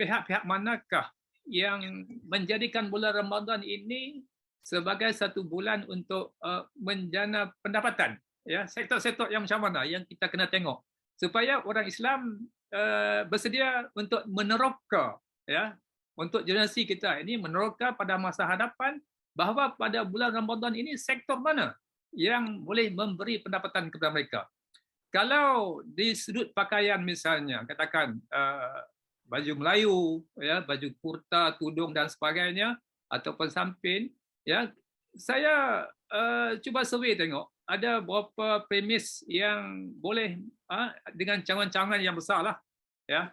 pihak-pihak manakah yang menjadikan bulan Ramadan ini sebagai satu bulan untuk menjana pendapatan? Sektor-sektor yang macam mana yang kita kena tengok supaya orang Islam bersedia untuk meneroka, untuk generasi kita ini meneroka pada masa hadapan bahawa pada bulan Ramadan ini sektor mana yang boleh memberi pendapatan kepada mereka. Kalau di sudut pakaian misalnya, katakan baju Melayu, baju kurta, tudung dan sebagainya, ataupun sampin, saya cuba survey tengok ada beberapa premis yang boleh dengan cawangan-cawangan yang besar lah,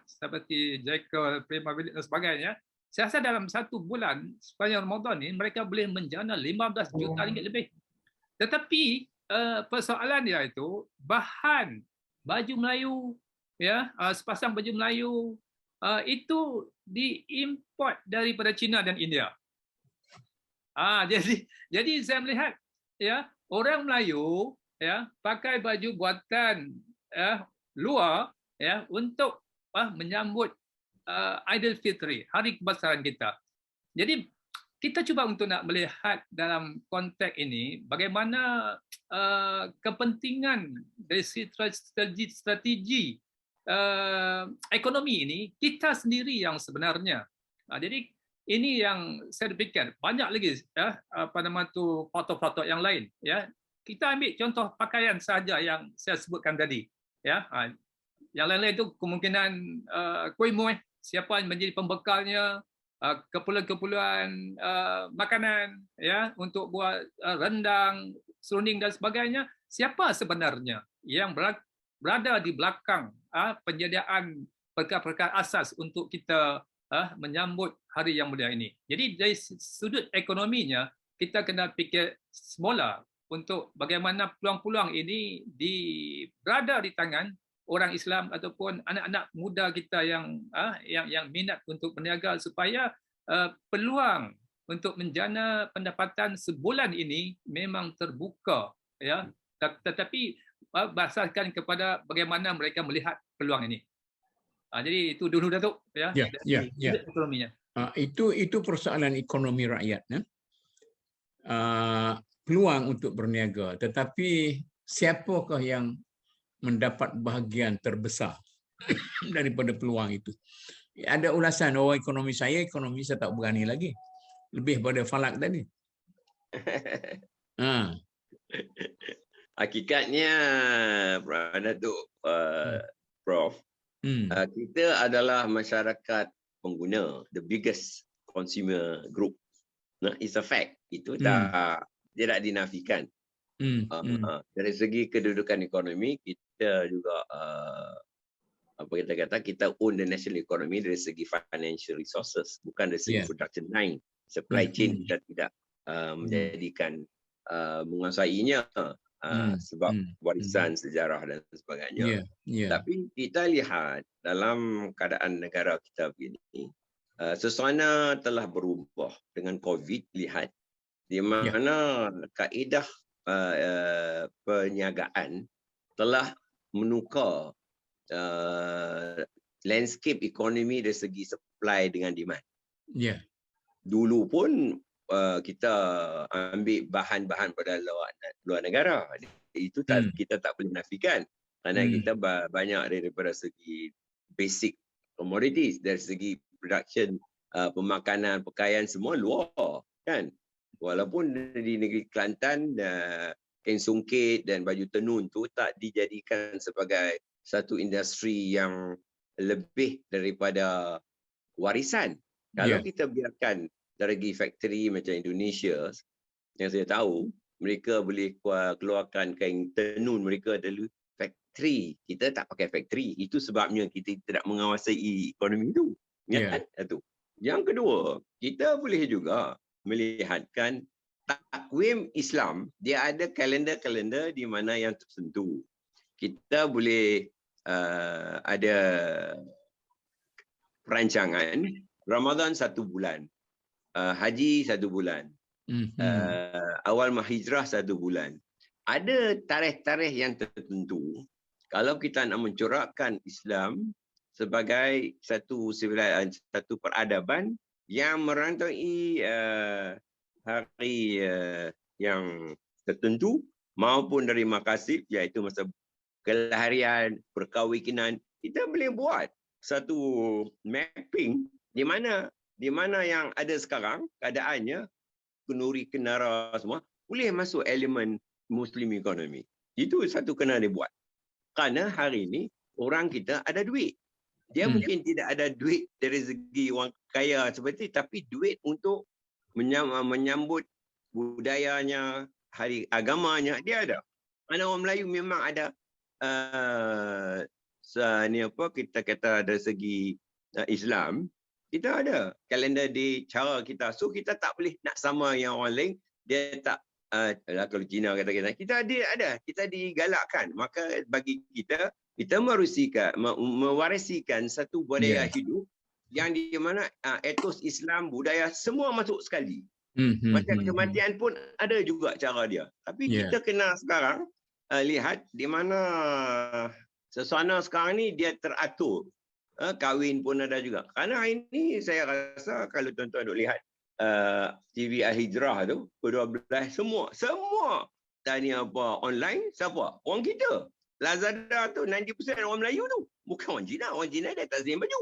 seperti Jekyll, Primavera dan sebagainya. Saya rasa dalam satu bulan sepanjang Ramadan ni mereka boleh menjana 15 juta ringgit lebih. Tetapi persoalan dia itu bahan baju Melayu, sepasang baju Melayu itu diimport daripada China dan India. Jadi saya melihat orang Melayu pakai baju buatan luar untuk menyambut Aidilfitri, hari kebesaran kita. Jadi kita cuba untuk nak melihat dalam konteks ini bagaimana kepentingan dari strategi ekonomi ini kita sendiri yang sebenarnya. Jadi ini yang saya fikir banyak lagi faktor-faktor yang lain. Ya, kita ambil contoh pakaian saja yang saya sebutkan tadi. Ya, yang lain-lain itu kemungkinan kuih-muih, siapa yang menjadi pembekalnya, keperluan-keperluan makanan, ya, untuk buat rendang, serunding dan sebagainya. Siapa sebenarnya yang berada di belakang penyediaan perkara-perkara asas untuk kita menyambut hari yang mulia ini. Jadi dari sudut ekonominya, kita kena fikir semula untuk bagaimana peluang-peluang ini berada di tangan orang Islam ataupun anak-anak muda kita yang minat untuk berniaga, supaya peluang untuk menjana pendapatan sebulan ini memang terbuka, ya. Tetapi berdasarkan kepada bagaimana mereka melihat peluang ini. Jadi itu dulu Datuk, ya. Ekonominya. Itu persoalan ekonomi rakyat, peluang untuk berniaga. Tetapi siapakah yang mendapat bahagian terbesar daripada peluang itu? Ada ulasan, ekonomi saya tak berani lagi. Lebih pada falak tadi. Hakikatnya, Datuk, Prof, kita adalah masyarakat pengguna, the biggest consumer group. Nah, it's a fact. Itu tidak dinafikan. Dari segi kedudukan ekonomi, kita juga kita own the national economy dari segi financial resources, bukan dari segi production line, supply chain kita tidak menjadikan menguasainya sebab warisan sejarah dan sebagainya. Tapi kita lihat dalam keadaan negara kita begini, suasana telah berubah dengan COVID. Lihat di mana kaedah perniagaan telah menukar landscape ekonomi dari segi supply dengan demand. Dulu pun kita ambil bahan-bahan pada luar negara. Itu kita tak boleh nafikan. Kerana kita banyak daripada segi basic commodities, dari segi production, pemakanan, pakaian, semua luar, kan? Walaupun di negeri Kelantan, kain sungkit dan baju tenun tu tak dijadikan sebagai satu industri yang lebih daripada warisan. Kalau kita biarkan dari factory macam Indonesia, yang saya tahu, mereka boleh keluarkan kain tenun mereka dari factory. Kita tak pakai factory. Itu sebabnya kita tidak menguasai ekonomi itu. Yang kedua, kita boleh juga melihatkan takwim Islam, dia ada kalender-kalender di mana yang tertentu. Kita boleh ada perancangan Ramadan 1 bulan, Haji 1 bulan, awal Mahijrah 1 bulan. Ada tarikh-tarikh yang tertentu. Kalau kita nak mencorakkan Islam sebagai satu peradaban yang merantui hari yang tertentu maupun dari makasib, iaitu masa kelaharian, perkahwinan, kita boleh buat satu mapping di mana yang ada sekarang keadaannya, kenduri kenara semua boleh masuk elemen Muslim economy. Itu satu kena dibuat. Kerana hari ini orang kita ada duit. Dia mungkin tidak ada duit dari segi orang kaya seperti, tapi duit untuk menyambut budayanya, hari agamanya, dia ada. Kerana orang Melayu memang ada kita kata dari segi Islam, kita ada kalender di cara kita. So kita tak boleh nak sama yang orang lain. Dia tak, kalau Cina kata kita ada, kita digalakkan. Maka bagi kita mewarisikan satu budaya hidup yang di mana etos Islam, budaya semua masuk sekali. Macam kematian pun ada juga cara dia. Tapi kita kena sekarang lihat di mana suasana sekarang ni dia teratur. Kahwin pun ada juga. Karena hari ini saya rasa kalau tuan-tuan duk lihat TV Al-Hijrah tu, ke-12 semua tanya apa online, siapa? Orang kita. Lazada tu 90% orang Melayu tu. Bukan orang Cina. Orang Cina dia tak sedia baju.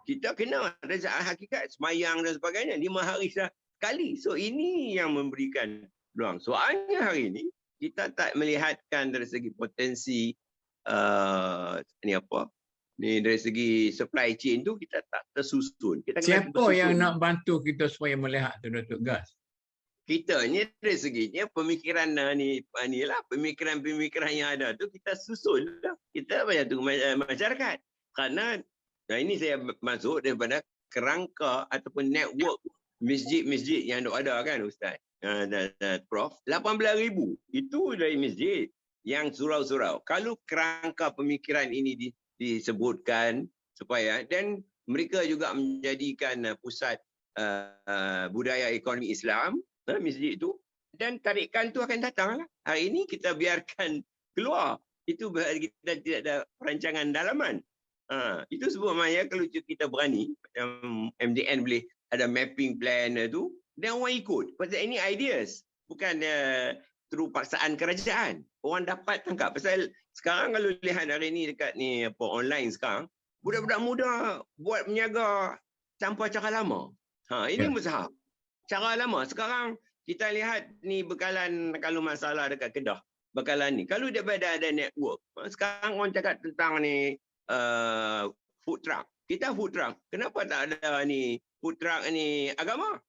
Kita kena reza hakikat, semayang dan sebagainya. 5 hari sekali. So ini yang memberikan peluang. Soalnya hari ini, kita tak melihatkan dari segi potensi dari segi supply chain tu kita tak tersusun. Kita siapa yang nak bantu kita supaya melihat tu, Datuk Gas? Kita ni dari seginya pemikiran pemikiran yang ada tu kita susun lah. Kita banyak tu masyarakat. Karena ini saya masuk daripada kerangka ataupun network masjid-masjid yang ada kan Ustaz dan Prof. 18,000 itu dari masjid yang surau-surau. Kalau kerangka pemikiran ini disebutkan supaya dan mereka juga menjadikan pusat budaya ekonomi Islam masjid itu dan tarikan tu akan datang lah. Hari ini kita biarkan keluar. Itu kita tidak ada perancangan dalaman. Itu sebabnya kalau kita berani MDN boleh ada mapping plan tu dan orang ikut. Pasal ini ideas bukan through paksaan kerajaan. Orang dapat tangkap. Pasal sekarang kalau lihat hari ni dekat ni online sekarang, budak-budak muda buat menyaga tanpa cara lama. Ini usaha. Cara lama. Sekarang kita lihat ni bekalan kalau masalah dekat Kedah. Bekalan ni. Kalau dia ada network. Sekarang orang cakap tentang ni food truck. Kita food truck. Kenapa tak ada ni food truck ni agama?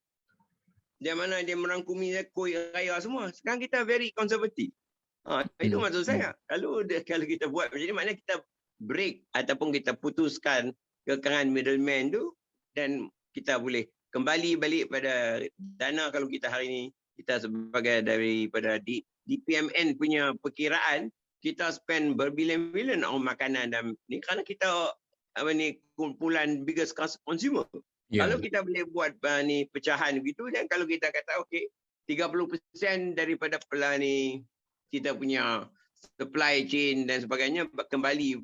Di mana dia merangkumi koi raya semua. Sekarang kita very konservatif. Itu maksud saya. Kalau kita buat macam ni, maknanya kita break ataupun kita putuskan kekangan middleman tu dan kita boleh kembali balik pada dana. Kalau kita hari ini, kita sebagai daripada DPMN punya perkiraan, kita spend berbilion-bilion on makanan dan ni kerana kita kumpulan biggest consumer. Kalau kita boleh buat ni pecahan begitu dan kalau kita kata okey 30% daripada ni kita punya supply chain dan sebagainya kembali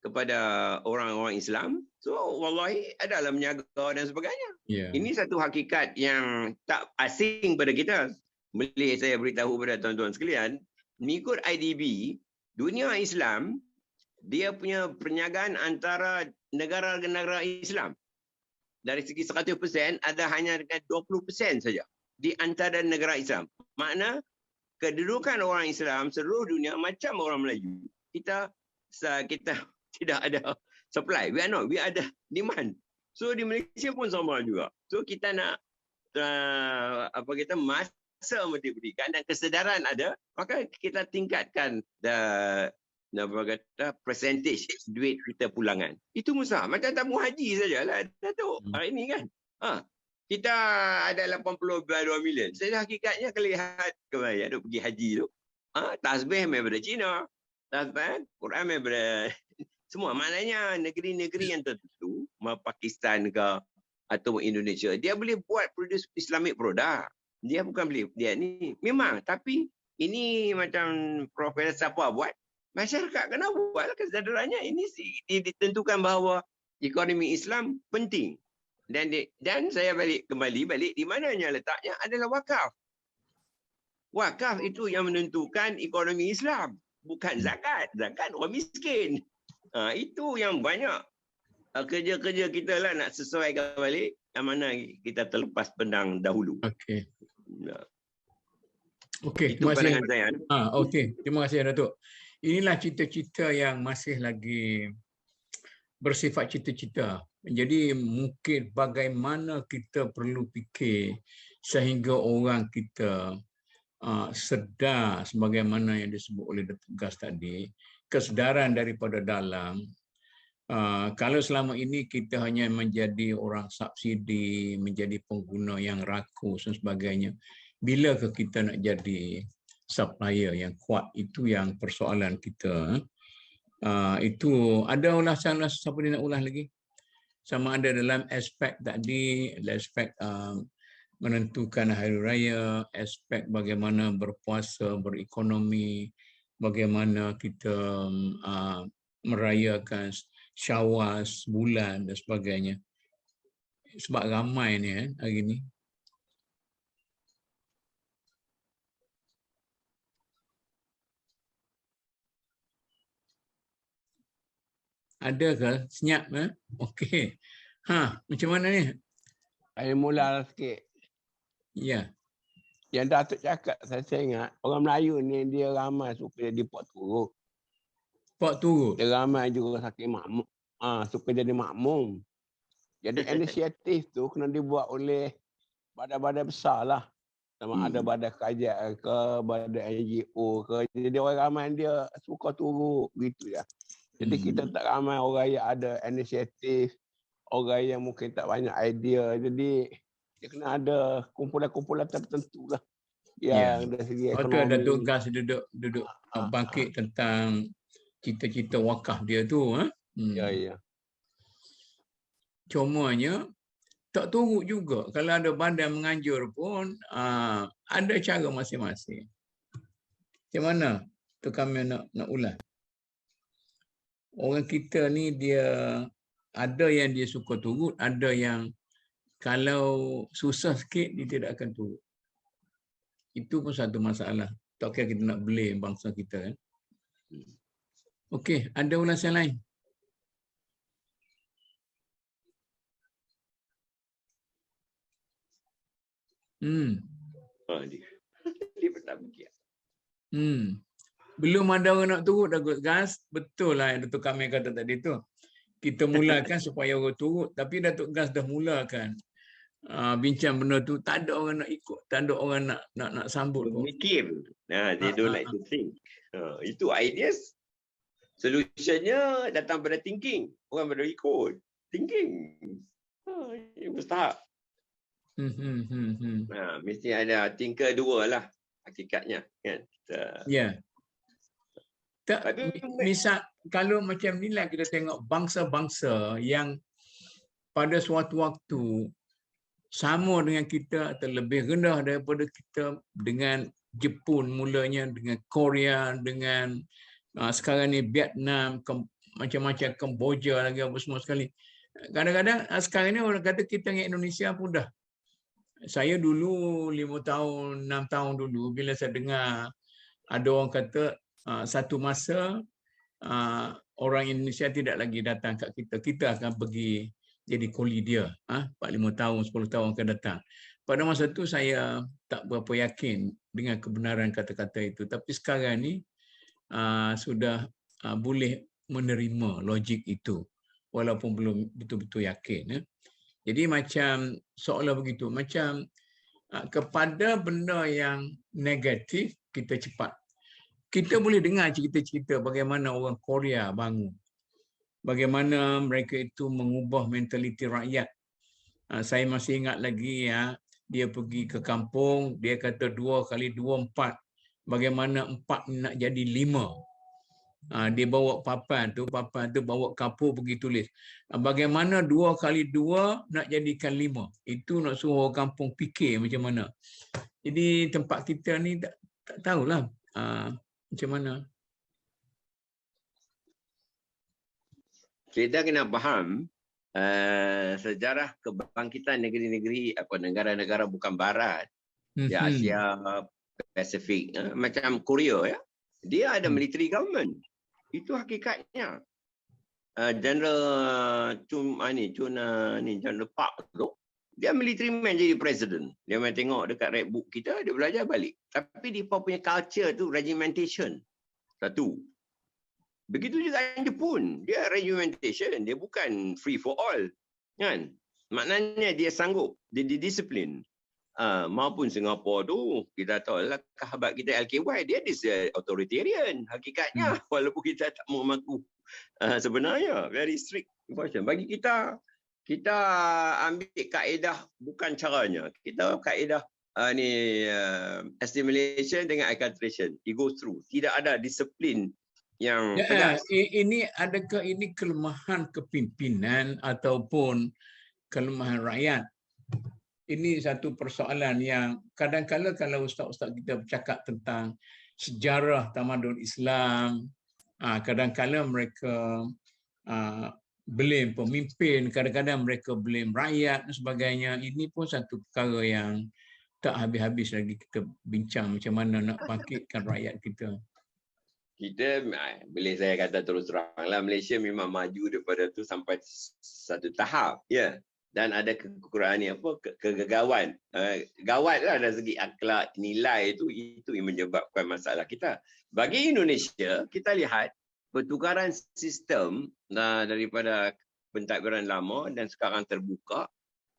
kepada orang-orang Islam. So wallahi adalah menjaga dan sebagainya. Ini satu hakikat yang tak asing pada kita. Boleh saya beritahu kepada tuan-tuan sekalian, mengikut IDB, dunia Islam dia punya perniagaan antara negara-negara Islam dari segi 100% ada hanya 20% saja di antara negara Islam. Makna kedudukan orang Islam seluruh dunia macam orang Melayu. Kita tidak ada supply. We ada demand. So di Malaysia pun sama juga. So kita nak masa diberikan dan kesedaran ada, maka kita tingkatkan percentage duit kita pulangan. Itu Musa. Macam tamu haji sajalah. Datuk, hari ini kan. Kita ada 82 million. Saya hakikatnya kalau lihat kembali ada pergi haji tu. Tasbih daripada Cina. Tasbih, Quran daripada semua. Maknanya negeri-negeri yang tertentu, Pakistan ke atau Indonesia, dia boleh buat produce Islamic product. Dia bukan boleh dia ni memang, tapi ini macam Profesor siapa buat, masyarakat kena buat kesedarannya. Ini ditentukan bahawa ekonomi Islam penting. Dan saya kembali di mananya letaknya adalah wakaf. Wakaf itu yang menentukan ekonomi Islam, bukan zakat. Zakat orang miskin. Itu yang banyak kerja-kerja kita lah nak sesuaikan balik yang mana kita terlepas pandang dahulu. Okey. Okey, terima kasih. Terima kasih Datuk. Inilah cita-cita yang masih lagi bersifat cita-cita. Jadi mungkin bagaimana kita perlu fikir sehingga orang kita sedar sebagaimana yang disebut oleh Datuk Gas tadi, kesedaran daripada dalam. Kalau selama ini kita hanya menjadi orang subsidi, menjadi pengguna yang rakus dan sebagainya, bilakah kita nak jadi supplier yang kuat? Itu yang persoalan kita. Itu ada ulasan, siapa dia nak ulas lagi? Sama ada dalam aspek tadi, aspek menentukan hari raya, aspek bagaimana berpuasa, berekonomi, bagaimana kita merayakan Syawal, sebulan dan sebagainya. Sebab ramai ni hari ni. Ada ke? Senyap Okey. Macam mana ni? Saya mula sikit. Ya. Yang Datuk cakap, saya ingat orang Melayu ni dia ramai suka jadi Pak Turut. Pak Turut. Dia ramai juga sakit makmum. Suka jadi makmum. Jadi inisiatif tu kena dibuat oleh badan-badan besar lah. Sama ada badan kajian ke, badan NGO ke. Jadi orang ramai dia suka turut gitu ya. Jadi kita tak ramai orang yang ada inisiatif, orang yang mungkin tak banyak idea. Jadi dia kena ada kumpulan-kumpulan tertentu lah. Yang dari segi ekonomi. Betul, ada tugas duduk bangkit tentang cita-cita wakaf dia tu. Ya. Cumanya tak turut juga. Kalau ada badan menganjur pun ada cara masing-masing. Macam mana tu kami nak ulas? Orang kita ni dia ada yang dia suka turut, ada yang kalau susah sikit dia tidak akan turut. Itu pun satu masalah. Tak kira kita nak blame bangsa kita. Okey, ada ulasan lain? Dia pernah fikir. Belum ada orang nak turut dah gas. Betul lah yang Datuk Kamil kata tadi tu. Kita mulakan supaya orang turut. Tapi Datuk Gas dah mulakan bincang benda tu. Tak ada orang nak ikut. Tak ada orang nak sambut. Mikir. They don't like to think. Itu ideas. Solutionnya datang pada thinking. Orang pada ikut. Thinking. Mustahak. Mesti ada thinker dua lah. Hakikatnya. Kan? Ya. Misal kalau macam ni lah kita tengok bangsa-bangsa yang pada suatu waktu sama dengan kita atau lebih rendah daripada kita, dengan Jepun mulanya, dengan Korea, dengan sekarang ni Vietnam, macam-macam Kemboja lagi apa semua sekali. Kadang-kadang sekarang ni orang kata kita dengan Indonesia pun dah. Saya dulu 5 tahun, 6 tahun dulu bila saya dengar ada orang kata satu masa orang Indonesia tidak lagi datang kat kita. Kita akan pergi jadi koli dia. 4-5 tahun, 10 tahun akan datang. Pada masa itu saya tak berapa yakin dengan kebenaran kata-kata itu. Tapi sekarang ni sudah boleh menerima logik itu. Walaupun belum betul-betul yakin. Jadi macam seolah begitu. Macam kepada benda yang negatif, kita cepat. Kita boleh dengar cerita-cerita bagaimana orang Korea bangun. Bagaimana mereka itu mengubah mentaliti rakyat. Saya masih ingat lagi dia pergi ke kampung, dia kata 2 kali 2 4. Bagaimana 4 nak jadi 5. Dia bawa papan tu bawa kapur pergi tulis. Bagaimana 2 kali 2 nak jadikan 5. Itu nak suruh orang kampung fikir macam mana. Jadi tempat kita ni tak tahulah macam mana. Kita kena faham sejarah kebangkitan negeri-negeri negara-negara bukan barat di Asia Pasifik, macam Korea ya. Dia ada military government. Itu hakikatnya. General General Park tu, dia military man jadi presiden. Dia main tengok dekat red book kita, dia belajar balik. Tapi dia punya culture tu regimentation. Satu. Begitu juga yang Jepun, dia regimentation, dia bukan free for all. Kan? Maknanya dia sanggup, dia disiplin. Maupun Singapura tu, kita tahu lah sahabat kita LKY, dia authoritarian hakikatnya, walaupun kita tak mau mengaku. Sebenarnya very strict enforcement. Bagi kita ambil kaedah bukan caranya. Kita kaedah assimilation dengan acculturation. It goes through. Tidak ada disiplin yang tegas. Adakah ini kelemahan kepimpinan ataupun kelemahan rakyat? Ini satu persoalan yang kadang-kadang kalau ustaz-ustaz kita bercakap tentang sejarah tamadun Islam, kadang-kadang mereka blame pemimpin, kadang-kadang mereka blame rakyat dan sebagainya. Ini pun satu perkara yang tak habis-habis lagi kita bincang macam mana nak bangkitkan rakyat kita. Kita boleh saya kata terus teranglah, Malaysia memang maju daripada tu sampai satu tahap, ya. Dan ada kekurangan ni apa, kegagawan. Gawatlah dari segi akhlak, nilai itu yang menyebabkan masalah kita. Bagi Indonesia, kita lihat pertukaran sistem daripada pentadbiran lama dan sekarang terbuka,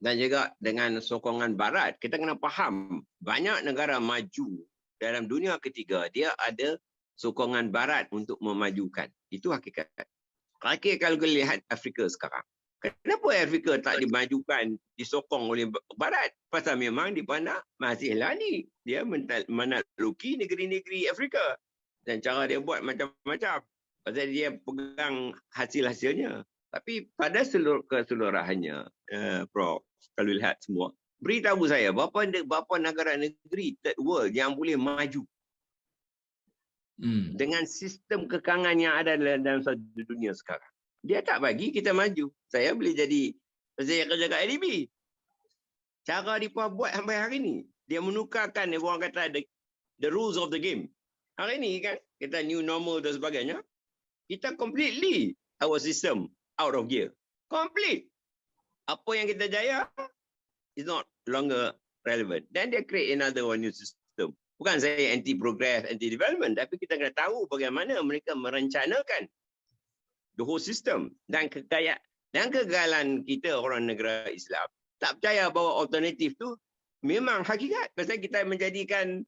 dan juga dengan sokongan barat. Kita kena faham, banyak negara maju dalam dunia ketiga, dia ada sokongan barat untuk memajukan. Itu hakikat. Kalau kita lihat Afrika sekarang, kenapa Afrika tak dimajukan, disokong oleh barat? Pasal memang dipandang masihlah ni, dia menakluki negeri-negeri Afrika. Dan cara dia buat macam-macam. Pasal dia pegang hasil-hasilnya. Tapi pada keseluruhannya, Prof, kalau lihat semua, beritahu saya berapa negara-negeri third world yang boleh maju dengan sistem kekangan yang ada dalam satu dunia sekarang. Dia tak bagi kita maju. Saya boleh jadi, saya kerja kat ADB. Cara dia buat sampai hari ni, dia menukarkan, orang kata the rules of the game. Hari ni kan, kita new normal dan sebagainya, kita completely our system out of gear. Complete. Apa yang kita jaya is not longer relevant. Then they create another one new system. Bukan saya anti-progress, anti-development, tapi kita kena tahu bagaimana mereka merencanakan the whole system. Dan kegagalan kita orang negara Islam tak percaya bahawa alternatif tu memang hakikat. Pasal kita menjadikan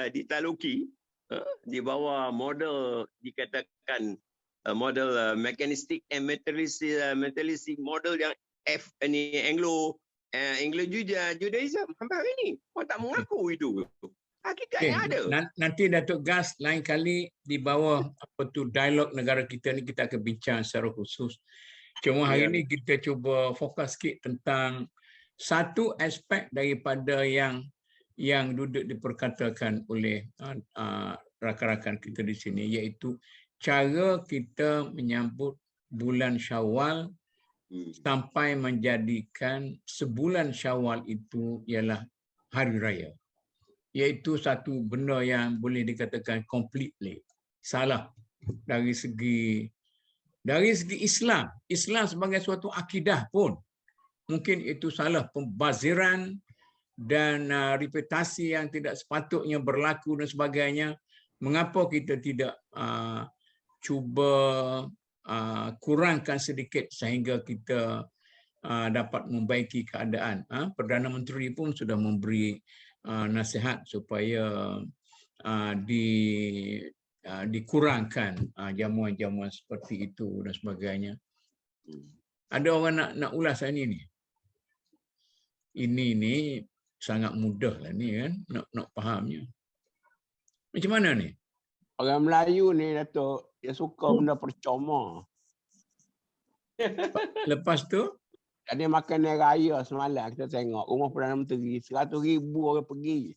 ditaluki di bawah model, dikatakan model mechanistic and materialistic model yang Anglo-Judaism sampai hari ni. Orang tak mengaku itu. Hakikatnya ada. Nanti Datuk Gas lain kali di bawah dialog negara kita ni kita akan bincang secara khusus. Cuma hari ni kita cuba fokus sikit tentang satu aspek daripada yang duduk diperkatakan oleh rakan-rakan kita di sini, iaitu cara kita menyambut bulan Syawal sampai menjadikan sebulan Syawal itu ialah hari raya. Iaitu satu benda yang boleh dikatakan completely salah dari segi Islam. Islam sebagai suatu akidah pun mungkin itu salah, pembaziran dan reputasi yang tidak sepatutnya berlaku dan sebagainya. Mengapa kita tidak cuba kurangkan sedikit sehingga kita dapat membaiki keadaan? Perdana Menteri pun sudah memberi nasihat supaya dikurangkan jamuan-jamuan seperti itu dan sebagainya. Ada orang nak ulas ini. Ini sangat mudah lah ni kan, nak fahamnya. Macam mana ni? Orang Melayu ni, Datuk, dia suka benda percuma. Lepas tu? Ada makanan raya semalam, kita tengok rumah Perdana Menteri, 100,000 orang pergi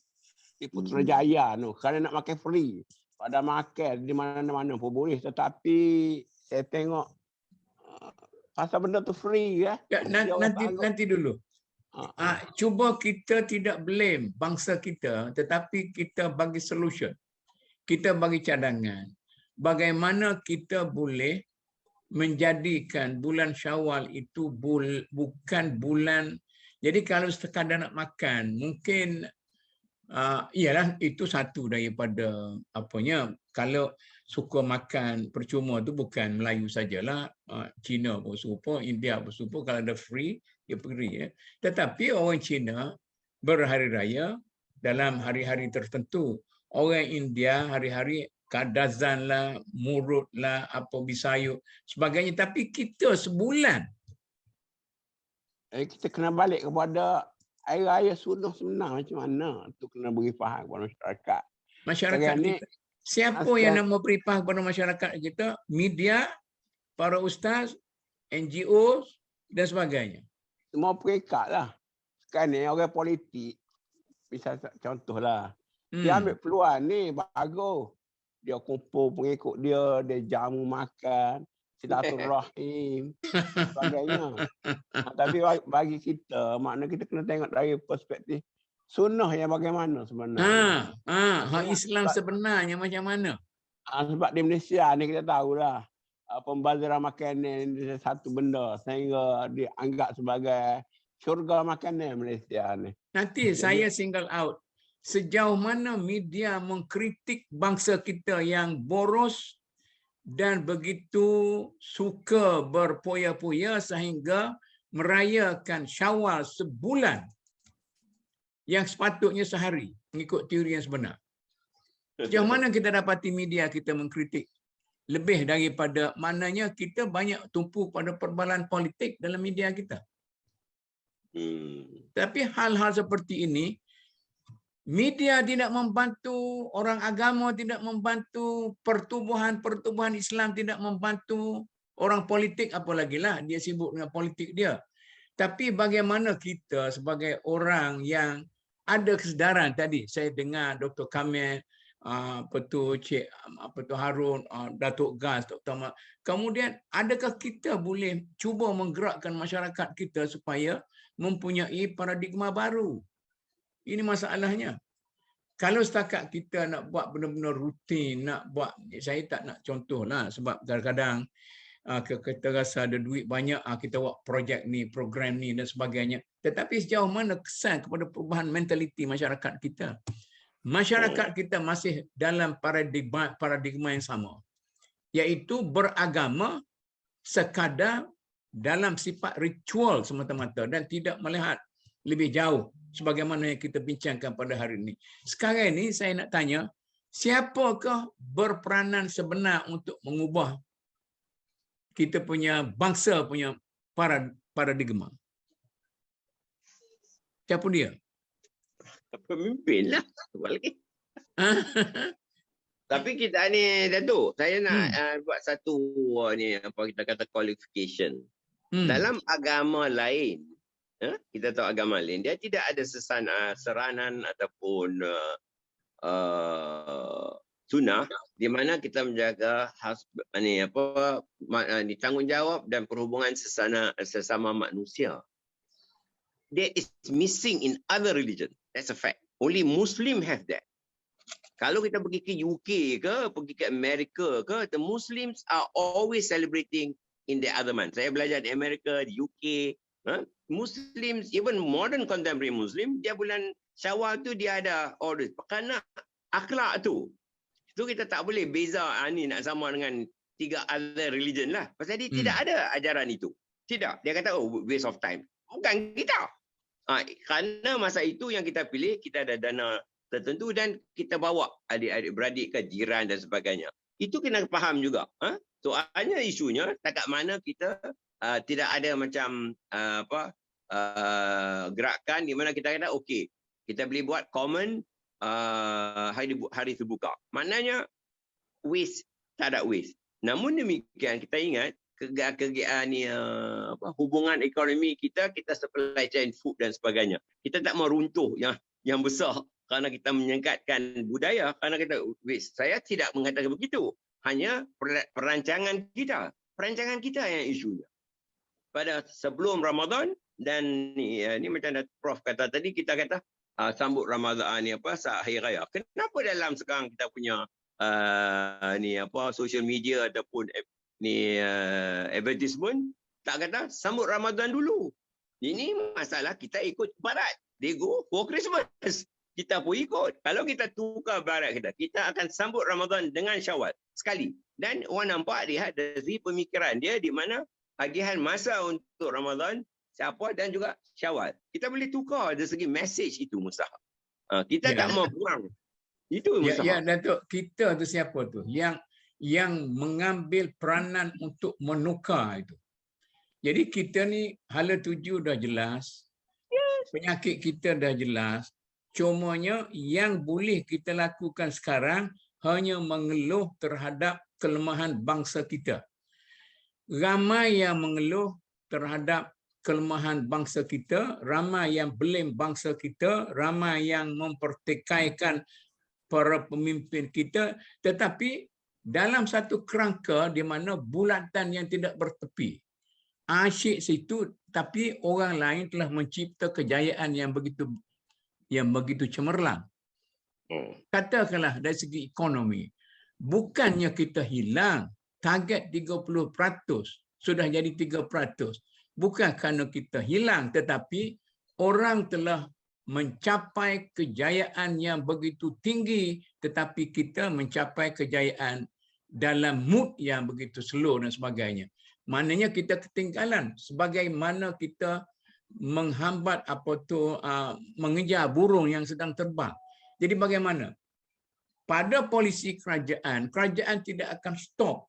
di Putrajaya tu, kerana nak makan free. Pada makan di mana-mana pun boleh, tetapi saya tengok pasal benda tu free ya. Nanti dulu. Cuba kita tidak blame bangsa kita, tetapi kita bagi solution. Kita bagi cadangan. Bagaimana kita boleh menjadikan bulan Syawal itu bukan bulan. Jadi kalau sekadar nak makan, mungkin ialah itu satu daripada apanya. Kalau suka makan percuma tu bukan Melayu sajalah, Cina pun serupa, India pun serupa. Kalau ada free dia pergi ya. Tetapi orang Cina berhari raya dalam hari-hari tertentu. Orang India hari-hari kadazan lah, murut lah, apa bisayuk sebagainya. Tapi kita sebulan. Kita kena balik kepada hari raya sunnah sebenar macam mana. Itu kena beri faham kepada masyarakat. Masyarakat kita. Siapa yang nak memberi faham kepada masyarakat kita? Media, para ustaz, NGO dan sebagainya. Semua peringkat lah. Sekarang ni orang politik, misal contohlah, dia ambil peluang ni bagus. Dia kumpul pengikut dia jamu makan. silaturahim, sebagainya. Tapi bagi kita, makna kita kena tengok dari perspektif sunnah yang bagaimana sebenarnya. Hak Islam sebenarnya macam mana? Sebab di Malaysia ni kita tahulah pembaziran makanan ini satu benda sehingga dianggap sebagai syurga makanan Malaysia ni. Nanti saya single out. Sejauh mana media mengkritik bangsa kita yang boros dan begitu suka berpoya-poya sehingga merayakan Syawal sebulan yang sepatutnya sehari mengikut teori yang sebenar. Sejauh mana kita dapati media kita mengkritik? Lebih daripada maknanya kita banyak tumpu pada perbalan politik dalam media kita. Tapi hal-hal seperti ini, media tidak membantu, orang agama tidak membantu, pertubuhan Islam tidak membantu, orang politik apalagi lah, dia sibuk dengan politik dia. Tapi bagaimana kita sebagai orang yang ada kesedaran tadi, saya dengar Dr. Kamil, Cik Harun, Datuk Gas, Dr. Mak. Kemudian adakah kita boleh cuba menggerakkan masyarakat kita supaya mempunyai paradigma baru? Ini masalahnya. Kalau setakat kita nak buat benda-benda rutin, nak buat, saya tak nak contohlah sebab kadang-kadang kita rasa ada duit banyak, kita buat projek ni, program ni dan sebagainya. Tetapi sejauh mana kesan kepada perubahan mentaliti masyarakat kita? Masyarakat kita masih dalam paradigma yang sama, iaitu beragama sekadar dalam sifat ritual semata-mata dan tidak melihat lebih jauh sebagaimana yang kita bincangkan pada hari ini. Sekarang ini saya nak tanya, siapakah berperanan sebenar untuk mengubah kita punya bangsa punya paradigma? Siapa dia? Pemimpin lah. Tapi kita ni, Datuk, saya nak buat satu ni, apa kita kata qualification. Dalam agama lain, kita tahu agama lain, dia tidak ada seranan ataupun sunnah di mana kita menjaga tanggungjawab dan perhubungan sesama manusia. That is missing in other religion. That's a fact. Only Muslim have that. Kalau kita pergi ke UK ke, pergi ke Amerika ke, the Muslims are always celebrating in the other month. Saya belajar di Amerika, di UK. Muslims, even modern contemporary Muslim, dia bulan Syawal tu dia ada order. Kerana akhlak tu. Itu kita tak boleh beza ni nak sama dengan 3 other religion lah. Pasal dia tidak ada ajaran itu. Tidak. Dia kata, waste of time. Bukan kita. Kerana masa itu yang kita pilih, kita ada dana tertentu dan kita bawa adik-adik beradik ke jiran dan sebagainya. Itu kena faham juga. Soalnya isunya, takat mana kita tidak ada macam gerakan di mana kita kata, okey, kita boleh buat common hari terbuka. Maknanya, waste, tak ada waste. Namun demikian, kita ingat, hubungan ekonomi kita supply chain food dan sebagainya. Kita tak mau runtuh yang besar kerana kita menyengkatkan budaya, kerana kita saya tidak mengatakan begitu. Hanya perancangan kita yang isunya. Pada sebelum Ramadan dan ni macam Prof kata tadi, kita kata sambut Ramadan ni saat hari raya. Kenapa dalam sekarang kita punya social media ataupun advertisement tak kata sambut Ramadan dulu. Ini masalah kita ikut barat. They go for Christmas. Kita pun ikut. Kalau kita tukar barat kita akan sambut Ramadan dengan Syawal sekali. Dan orang nampak lihat dari pemikiran dia di mana agihan masa untuk Ramadan siapa dan juga Syawal. Kita boleh tukar dari segi message itu mustahak. Kita tak mau buang. Itu mustahak. Ya, Datuk, kita tu siapa tu? Yang mengambil peranan untuk menukar itu. Jadi kita ni hala tuju dah jelas. Yes. Penyakit kita dah jelas. Cumanya yang boleh kita lakukan sekarang hanya mengeluh terhadap kelemahan bangsa kita. Ramai yang mengeluh terhadap kelemahan bangsa kita, ramai yang blame bangsa kita, ramai yang mempertikaikan para pemimpin kita, tetapi dalam satu kerangka di mana bulatan yang tidak bertepi. Asyik situ, tapi orang lain telah mencipta kejayaan yang begitu cemerlang. Katakanlah dari segi ekonomi, bukannya kita hilang target 30%, sudah jadi 3%. Bukan kerana kita hilang, tetapi orang telah mencapai kejayaan yang begitu tinggi, tetapi kita mencapai kejayaan dalam mood yang begitu slow dan sebagainya. Maknanya kita ketinggalan sebagaimana kita menghambat mengejar burung yang sedang terbang. Jadi bagaimana? Pada polisi kerajaan, kerajaan tidak akan stop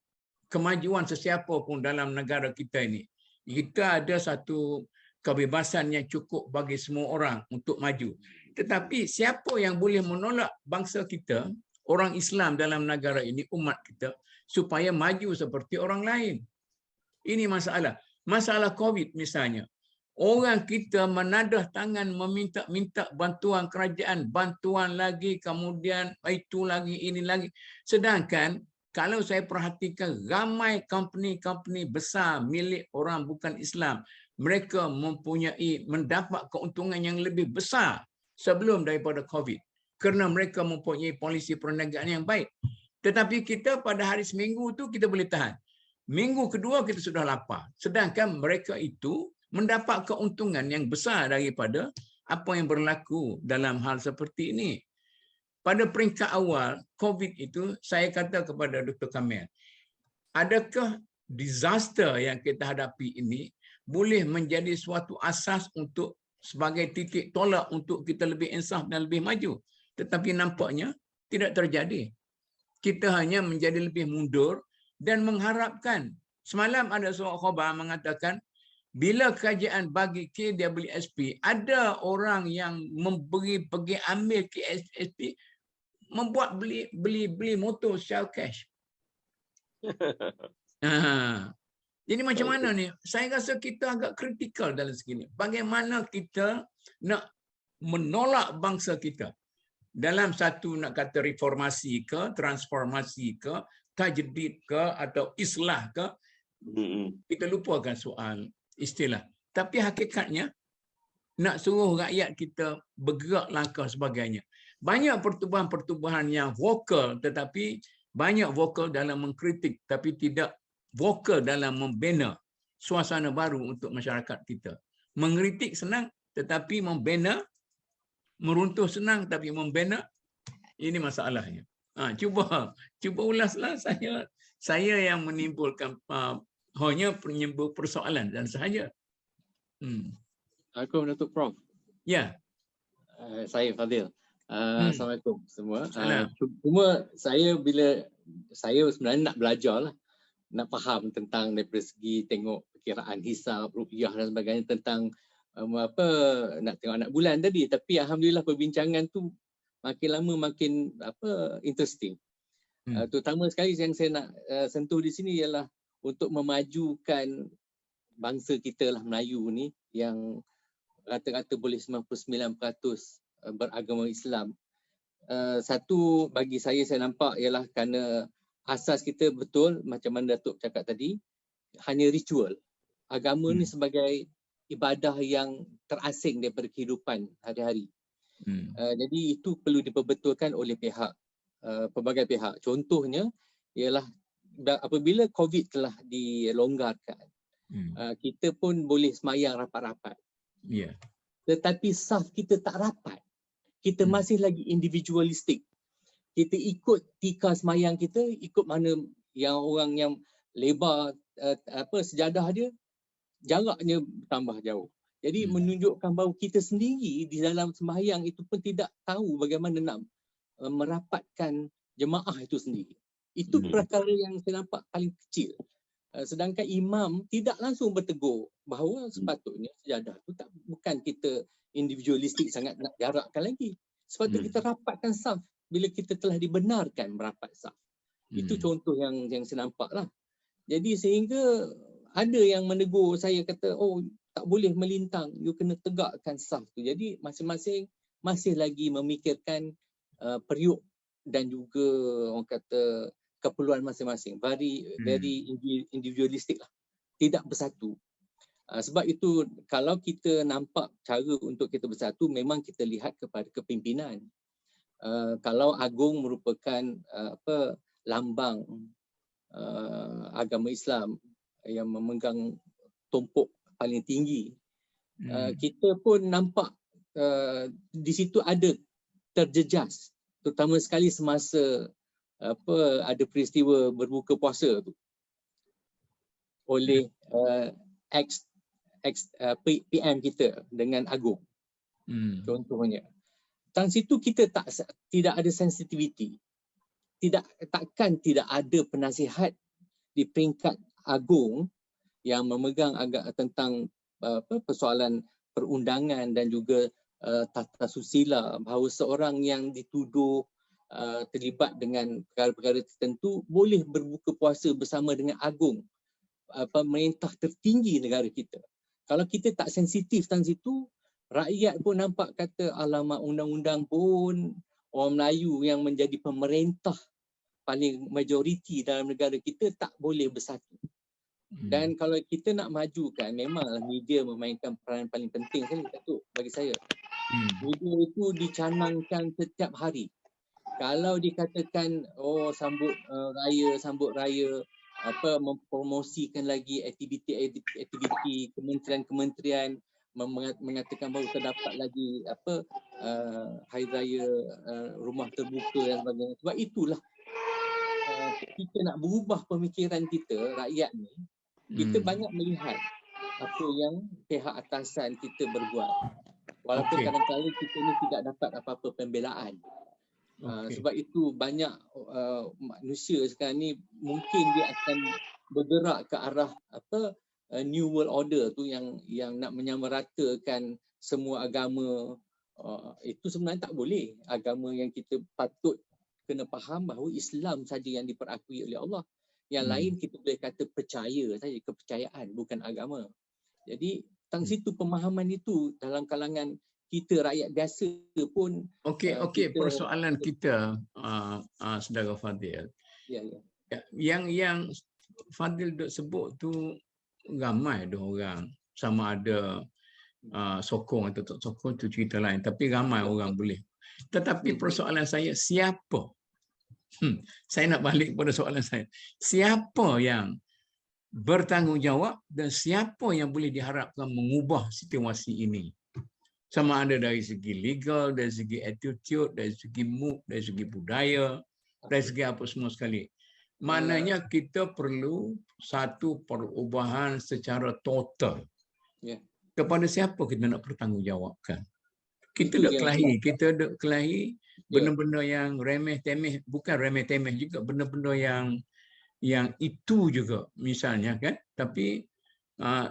kemajuan sesiapa pun dalam negara kita ini. Kita ada satu kebebasan yang cukup bagi semua orang untuk maju. Tetapi siapa yang boleh menolak bangsa kita, orang Islam dalam negara ini, umat kita, supaya maju seperti orang lain? Ini masalah. Masalah COVID misalnya. Orang kita menadah tangan meminta bantuan kerajaan, bantuan lagi, kemudian itu lagi, ini lagi. Sedangkan kalau saya perhatikan ramai company-company besar milik orang bukan Islam, mereka mendapat keuntungan yang lebih besar sebelum daripada COVID. Kerana mereka mempunyai polisi perniagaan yang baik. Tetapi kita pada hari seminggu tu kita boleh tahan. Minggu kedua kita sudah lapar. Sedangkan mereka itu mendapat keuntungan yang besar daripada apa yang berlaku dalam hal seperti ini. Pada peringkat awal COVID itu, saya kata kepada Dr. Kamil, adakah disaster yang kita hadapi ini boleh menjadi suatu asas untuk sebagai titik tolak untuk kita lebih insaf dan lebih maju? Tetapi nampaknya tidak terjadi. Kita hanya menjadi lebih mundur dan mengharapkan. Semalam ada seorang khabar mengatakan, bila kerajaan bagi KWSP, ada orang yang pergi ambil KWSP, membuat beli motor secara cash. Jadi macam mana ni? Saya rasa kita agak kritikal dalam segini. Bagaimana kita nak menolak bangsa kita dalam satu, nak kata reformasi ke, transformasi ke, tajdid ke, atau islah ke, kita lupakan soal istilah. Tapi hakikatnya nak suruh rakyat kita bergerak langkah sebagainya. Banyak pertubuhan-pertubuhan yang vokal, tetapi banyak vokal dalam mengkritik, tapi tidak vokal dalam membina suasana baru untuk masyarakat kita. Mengkritik senang, tetapi membina, meruntuh senang, tapi membina, ini masalahnya. Cuba ulaslah. Saya yang menimbulkan hanya menimbul persoalan dan sahaja. Assalamualaikum Datuk Prof. Ya. Saya Fadil. Assalamualaikum semua. Cuma saya sebenarnya nak belajar lah, nak faham tentang daripada segi tengok perkiraan hisab, rupiah dan sebagainya tentang nak tengok anak bulan tadi. Tapi alhamdulillah perbincangan tu makin lama makin interesting. Terutama sekali yang saya nak sentuh di sini ialah untuk memajukan bangsa kita lah, Melayu ni, yang rata-rata boleh 99% beragama Islam. Satu bagi saya nampak ialah kerana asas kita betul macam mana Datuk cakap tadi, hanya ritual. Agama ni sebagai ibadah yang terasing daripada kehidupan hari-hari. Jadi itu perlu diperbetulkan oleh pelbagai pihak. Contohnya ialah apabila COVID telah dilonggarkan, kita pun boleh semayang rapat-rapat. Tetapi saf kita tak rapat. Kita masih lagi individualistik. Kita ikut tika semayang kita, ikut mana yang orang yang lebar sejadah dia, jaraknya bertambah jauh. Jadi menunjukkan bahawa kita sendiri di dalam sembahyang itu pun tidak tahu bagaimana nak merapatkan jemaah itu sendiri. Itu perkara yang saya nampak paling kecil. Sedangkan imam tidak langsung bertegur bahawa sepatutnya sejadah itu bukan kita individualistik sangat nak jarakkan lagi. Sepatutnya kita rapatkan saf bila kita telah dibenarkan merapat saf. Itu contoh yang saya nampak lah. Jadi sehingga ada yang menegur saya, kata, oh tak boleh melintang, you kena tegakkan saf tu. Jadi masing-masing masih lagi memikirkan periuk dan juga orang kata keperluan masing-masing, very individualistik lah, tidak bersatu. Sebab itu kalau kita nampak cara untuk kita bersatu, memang kita lihat kepada kepimpinan. Kalau agung merupakan lambang agama Islam yang memegang tumpuk paling tinggi, kita pun nampak di situ ada terjejas, terutama sekali semasa ada peristiwa berbuka puasa tu oleh PM kita dengan agung. Contohnya, tang situ kita tidak ada sensitiviti, takkan tidak ada penasihat di peringkat agung yang memegang tentang persoalan perundangan dan juga tata susila, bahawa seorang yang dituduh terlibat dengan perkara-perkara tertentu boleh berbuka puasa bersama dengan agung, pemerintah tertinggi negara kita. Kalau kita tak sensitif tentang situ, rakyat pun nampak kata alamak, undang-undang pun orang Melayu yang menjadi pemerintah paling majoriti dalam negara kita tak boleh bersatu. Dan kalau kita nak majukan, memanglah media memainkan peranan paling penting sekali, Datuk, bagi saya. Media itu dicanangkan setiap hari. Kalau dikatakan sambut raya, mempromosikan lagi aktiviti kementerian-kementerian, mengatakan bahawa terdapat lagi hari raya rumah terbuka dan sebagainya. Sebab itulah kita nak berubah pemikiran kita, rakyat ni, kita banyak melihat apa yang pihak atasan kita berbuat. Walaupun kadang-kadang kita ni tidak dapat apa-apa pembelaan. Sebab itu banyak manusia sekarang ni mungkin dia akan bergerak ke arah New World Order tu yang nak menyamaratakan semua agama. Itu sebenarnya tak boleh. Agama yang kita patut kena faham bahawa Islam saja yang diperakui oleh Allah. Yang lain kita boleh kata percaya saja, kepercayaan, bukan agama. Jadi tentang situ pemahaman itu dalam kalangan kita rakyat biasa pun. Persoalan kita saudara Fadil. Yang Fadil duk sebut tu ramai ada orang, sama ada sokong atau tak sokong tu cerita lain, tapi ramai orang boleh. Tetapi persoalan saya, siapa? Saya nak balik kepada soalan saya. Siapa yang bertanggungjawab dan siapa yang boleh diharapkan mengubah situasi ini? Sama ada dari segi legal, dari segi attitude, dari segi mood, dari segi budaya, dari segi apa semua sekali. Maknanya kita perlu satu perubahan secara total. Kepada siapa kita nak bertanggungjawabkan? Kita dah kelahi benda-benda yang remeh-temeh, bukan remeh-temeh juga, benda-benda yang itu juga misalnya kan. Tapi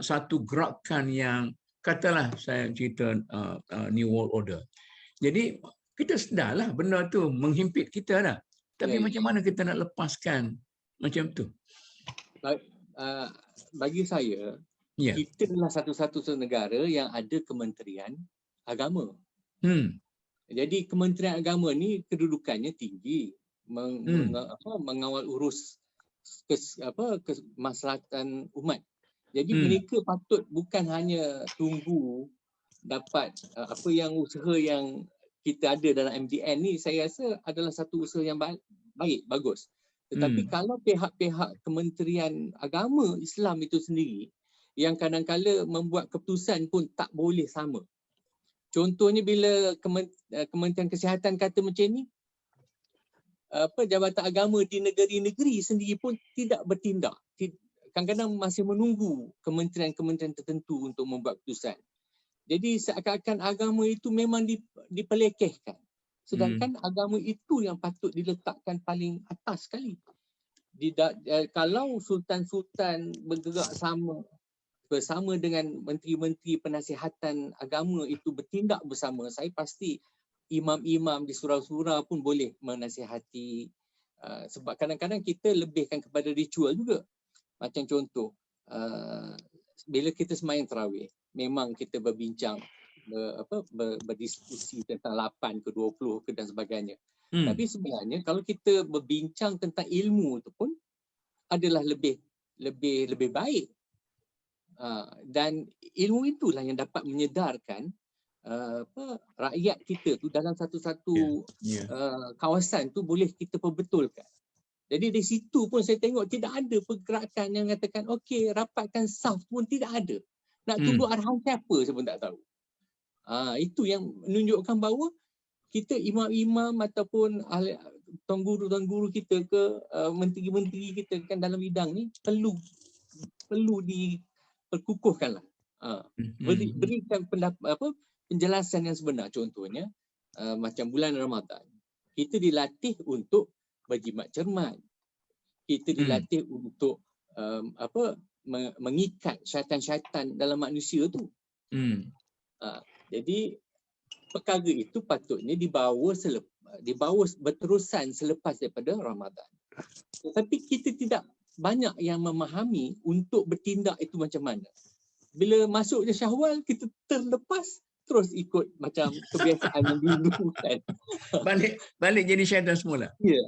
satu gerakan yang, katalah saya cerita New World Order. Jadi kita sedarlah benda tu menghimpit kita dah. Tapi macam mana kita nak lepaskan macam tu? Bagi saya, kita adalah satu-satu negara yang ada kementerian agama. Jadi kementerian agama ni kedudukannya tinggi, mengawal urus kemaslahatan umat. Jadi mereka patut bukan hanya tunggu dapat apa yang usaha yang kita ada dalam MDN ni, saya rasa adalah satu usaha yang baik, bagus. Tetapi kalau pihak-pihak Kementerian Agama Islam itu sendiri yang kadang-kala membuat keputusan pun tak boleh sama. Contohnya bila Kementerian Kesihatan kata macam ni, jabatan agama di negeri-negeri sendiri pun tidak bertindak. Kadang-kadang masih menunggu kementerian-kementerian tertentu untuk membuat keputusan. Jadi seakan-akan agama itu memang dipelekehkan. Sedangkan agama itu yang patut diletakkan paling atas sekali. Kalau sultan-sultan bergerak bersama dengan menteri-menteri penasihatan agama itu bertindak bersama, saya pasti imam-imam di surau-surau pun boleh menasihati. Sebab kadang-kadang kita lebihkan kepada ritual juga. Macam contoh, bila kita sembahyang tarawih, memang kita berbincang, berdiskusi tentang 8 ke 20 ke dan sebagainya. Tapi sebenarnya kalau kita berbincang tentang ilmu tu pun adalah lebih baik. Dan ilmu itulah yang dapat menyedarkan rakyat kita tu dalam satu-satu kawasan tu boleh kita perbetulkan. Jadi dari situ pun saya tengok tidak ada pergerakan yang mengatakan okey, rapatkan saf pun tidak ada. Nak tunggu arahan siapa saya pun tak tahu. Itu yang menunjukkan bahawa kita imam-imam ataupun tuan guru kita ke menteri-menteri kita kan dalam bidang ni perlu diperkukuhkanlah. Berikan penjelasan yang sebenar. Contohnya macam bulan Ramadan, kita dilatih untuk berjimat cermat. Kita dilatih untuk mengikat syaitan-syaitan dalam manusia tu. Jadi perkara itu patutnya dibawa berterusan selepas daripada Ramadan. Tetapi kita tidak banyak yang memahami untuk bertindak itu macam mana. Bila masuk je Syawal, kita terlepas terus ikut macam kebiasaan yang dulu kan. Balik jadi syaitan semula. Ya.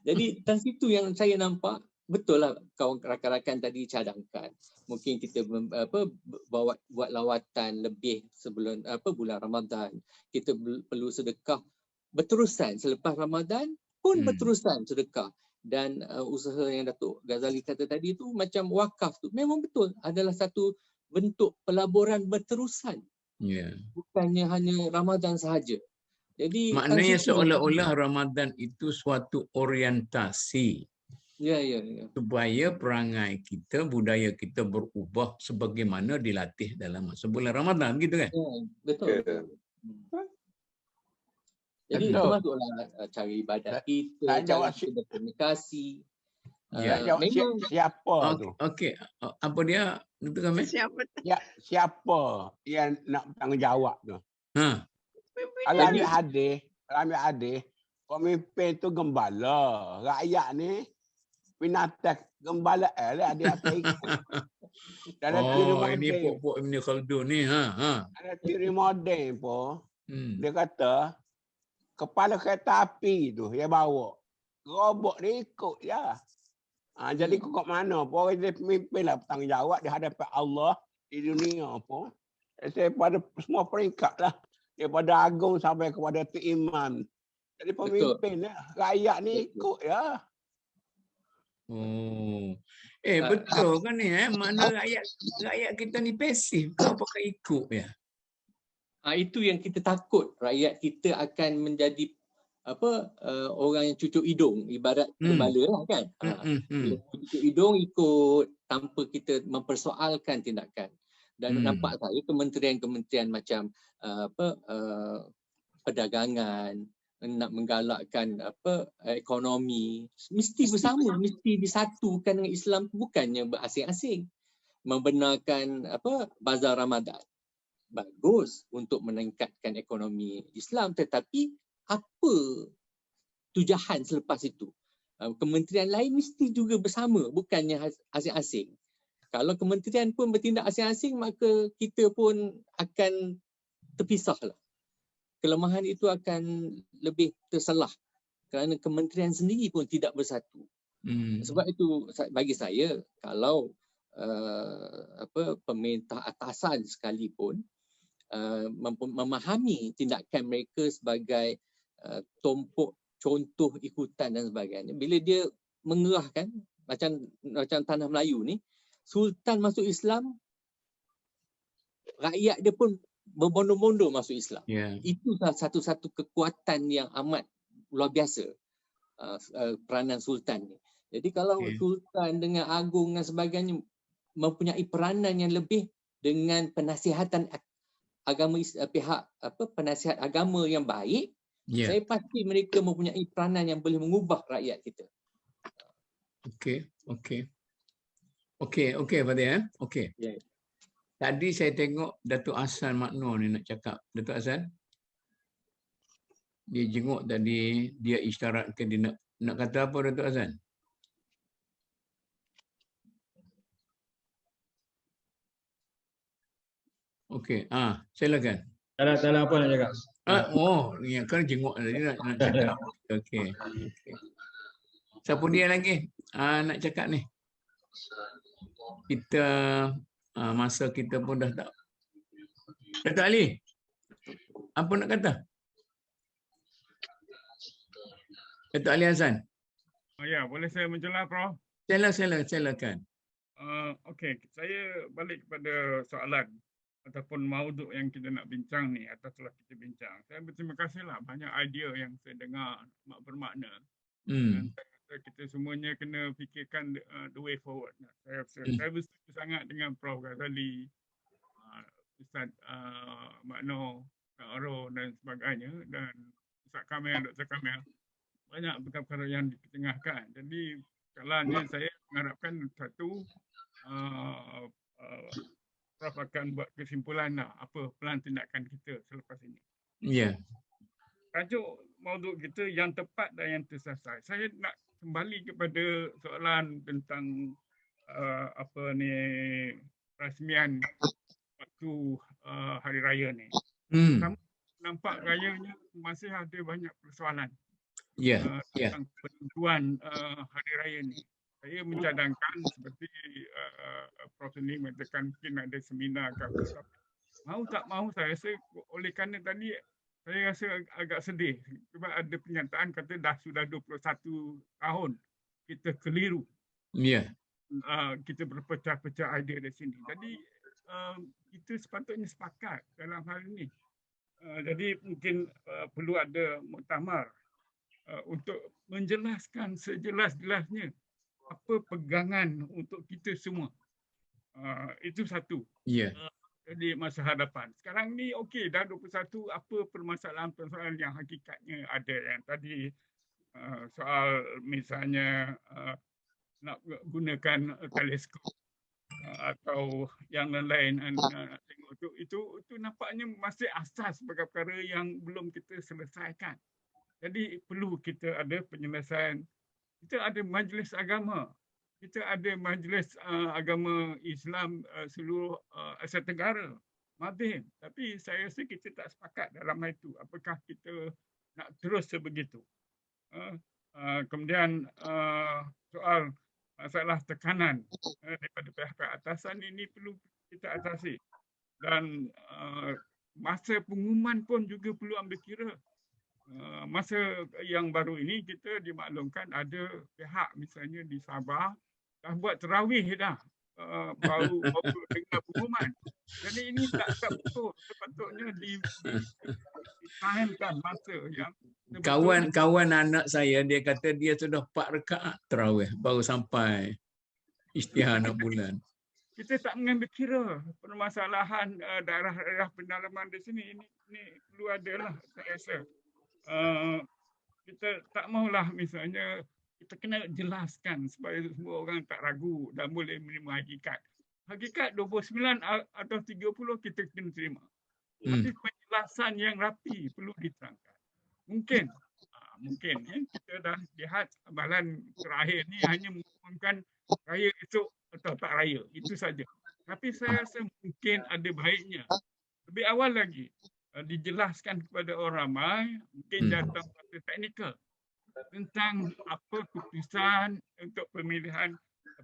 Jadi dari situ yang saya nampak, betul lah kawan rakan-rakan tadi cadangkan. Mungkin kita buat lawatan lebih sebelum bulan Ramadan. Kita perlu sedekah berterusan selepas Ramadan pun berterusan sedekah. Dan usaha yang Datuk Ghazali kata tadi tu macam wakaf tu memang betul adalah satu bentuk pelaburan berterusan. Bukannya hanya Ramadan sahaja. Jadi maknanya seolah-olah Ramadan itu suatu orientasi. Ya. Supaya perangai kita, budaya kita berubah sebagaimana dilatih dalam masa bulan Ramadan gitu kan? Ya, betul. Jadi termasuklah cara ibadat kita, cara kita berkomunikasi. Memang siapa tu? Okey, apa dia? Siapa yang nak bertanggungjawab tu? Kalau ambil hadis, pemimpin tu gembala, rakyat ni binatang gembala lah dia atas ikan. Ini pokok Ibn Khaldun ni Ada teori moden pun. Dia kata kepala kereta api tu dia bawa. Robot dia ikut je. Jadi kok mana pun orang dia pemimpin lah bertanggungjawab di hadapan Allah di dunia pun. Daripada semua peringkat lah. Daripada agung sampai kepada tu imam. Jadi pemimpin lah. Rakyat ni ikut ya. Betul kan ni mana rakyat kita ni pasif ke apakah ikut ya? Itu yang kita takut, rakyat kita akan menjadi orang yang cucuk hidung, ibarat gembala lah kan. Cucuk hidung ikut tanpa kita mempersoalkan tindakan. Dan nampak saya kementerian-kementerian macam perdagangan nak menggalakkan ekonomi mesti bersama, mesti disatukan dengan Islam, bukannya berasing-asing. Membenarkan bazar Ramadan bagus untuk meningkatkan ekonomi Islam, tetapi apa tujuan selepas itu? Kementerian lain mesti juga bersama, bukannya asing-asing. Kalau kementerian pun bertindak asing-asing, maka kita pun akan terpisahlah. Kelemahan itu akan lebih terselah kerana kementerian sendiri pun tidak bersatu. Sebab itu bagi saya, kalau pemerintah atasan sekalipun memahami tindakan mereka sebagai tompok contoh ikutan dan sebagainya, bila dia mengerahkan macam tanah Melayu ni, Sultan masuk Islam, rakyat dia pun berbondong-bondong masuk Islam. Itu satu-satu kekuatan yang amat luar biasa, peranan Sultan ni. Jadi kalau Sultan dengan Agung dan sebagainya mempunyai peranan yang lebih dengan penasihatan agama, pihak penasihat agama yang baik, saya pasti mereka mempunyai peranan yang boleh mengubah rakyat kita. Okey Fadil Okey. Tadi saya tengok Datuk Hassan Makno ni nak cakap. Datuk Hassan, dia jenguk tadi, dia isyaratkan dia nak kata apa Datuk Hassan? Okey, silakan. Tak ada apa nak cakap. Ni kan jenguk tadi nak cakap. Okey. Siapa dia lagi nak cakap ni? Kita masa kita pun dah tak. Datuk Ali, apa nak kata? Datuk Ali Hassan. Ya, boleh saya menjelaskan, Prof? Silakan. Okey, saya balik kepada soalan ataupun mauduk yang kita nak bincang ni atau telah kita bincang. Saya berterima kasihlah banyak idea yang saya dengar bermakna. Dan saya rasa kita semuanya kena fikirkan the way forward. Saya bersetuju sangat dengan Prof Ghazali, Ustaz Makno, Aro dan sebagainya, dan Ustaz Kamil, Dr. Kamil. Banyak perkara-perkara yang diketengahkan. Jadi kalanya saya mengharapkan satu Prof akan buat kesimpulan apa pelan tindakan kita selepas ini. Ya. Tajuk mauduk kita yang tepat dan yang tersasar. Saya nak kembali kepada soalan tentang rasmian waktu hari raya ni. Nampak rayanya masih ada banyak persoalan. Tentang penentuan hari raya ni. Saya mencadangkan seperti Prof ni mengatakan mungkin ada seminar ke apa. Mau tak mau saya rasa oleh kerana tadi saya rasa agak sedih sebab ada pernyataan kata sudah 21 tahun kita keliru. Kita berpecah-pecah idea di sini. Jadi kita sepatutnya sepakat dalam hal ini. Jadi mungkin perlu ada muktamar untuk menjelaskan sejelas-jelasnya apa pegangan untuk kita semua. Itu satu. Jadi masa hadapan. Sekarang ni okey, dah 21, apa permasalahan-permasalahan yang hakikatnya ada yang tadi soal misalnya nak gunakan teleskop atau yang lain tengok itu nampaknya masih asas perkara yang belum kita selesaikan. Jadi perlu kita ada penyelesaian. Kita ada majlis agama. Kita ada majlis agama Islam seluruh Asia Tenggara. Mabim. Tapi saya rasa kita tak sepakat dalam hal itu. Apakah kita nak terus sebegitu? Kemudian soal masalah tekanan daripada pihak atasan ini perlu kita atasi. Dan masa pengumuman pun juga perlu ambil kira. Masa yang baru ini kita dimaklumkan ada pihak misalnya di Sabah dah buat tarawih dah baru dengar pengumuman. Jadi ini tak betul. Sepatutnya ditahankan masa yang kawan anak saya dia kata dia sudah 4 rakaat tarawih baru sampai Isytihar 6 bulan. Kita tak mengambil kira permasalahan daerah-daerah pendalaman di sini. Ini perlu adalah saya rasa. Kita tak maulah misalnya kita kena jelaskan supaya semua orang tak ragu dan boleh menerima hakikat. Hakikat 29 atau 30 kita kena terima. Tapi penjelasan yang rapi perlu diterangkan. Mungkin kita dah lihat amalan terakhir ni hanya mengumumkan raya esok atau tak raya. Itu saja. Tapi saya rasa mungkin ada baiknya lebih awal lagi dijelaskan kepada orang ramai, mungkin datang pada teknikal tentang apa keputusan untuk pemilihan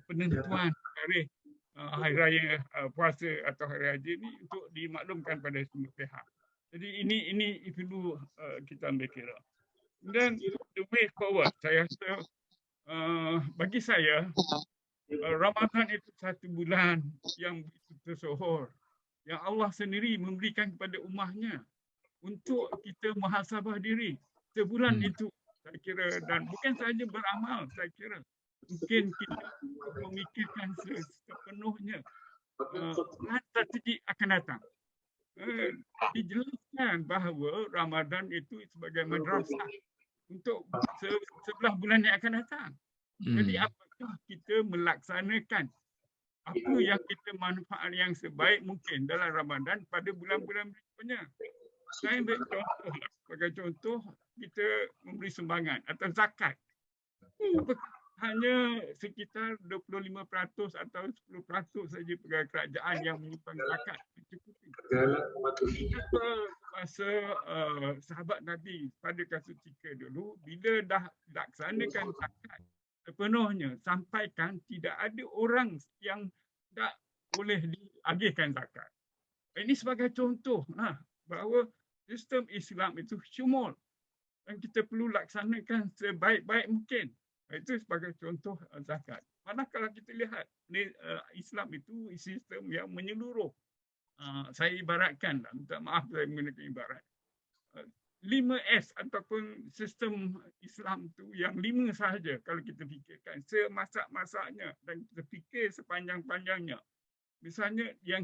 penentuan tarikh hari raya puasa atau hari haji ini untuk dimaklumkan pada semua pihak. Jadi ini perlu kita ambil kira. Dan the way forward, saya rasa bagi saya Ramadan itu 1 bulan yang tersohor, yang Allah sendiri memberikan kepada ummahnya untuk kita muhasabah diri. Sebulan itu saya kira, dan bukan sahaja beramal, saya kira mungkin kita memikirkan sepenuhnya strategi akan datang. Dijelaskan bahawa Ramadan itu sebagai madrasah untuk 11 bulan yang akan datang. Jadi apakah kita melaksanakan apa yang kita manfaat yang sebaik mungkin dalam Ramadan pada bulan-bulan berikutnya. Saya ambil contoh, sebagai contoh kita memberi sumbangan atau zakat. Apakah hanya sekitar 25% atau 10% saja pegawai kerajaan yang menyumbang zakat? masa sahabat Nabi pada kasus ketika dulu, bila dah laksanakan zakat sepenuhnya, sampaikan tidak ada orang yang tak boleh diagihkan zakat. Ini sebagai contoh bahawa sistem Islam itu syumul dan kita perlu laksanakan sebaik-baik mungkin. Itu sebagai contoh zakat. Manakala kita lihat Islam itu sistem yang menyeluruh. Saya ibaratkan, minta maaf saya menggunakan ibarat. 5S ataupun sistem Islam itu yang 5 sahaja kalau kita fikirkan semasak-masaknya dan kita fikir sepanjang-panjangnya. Misalnya yang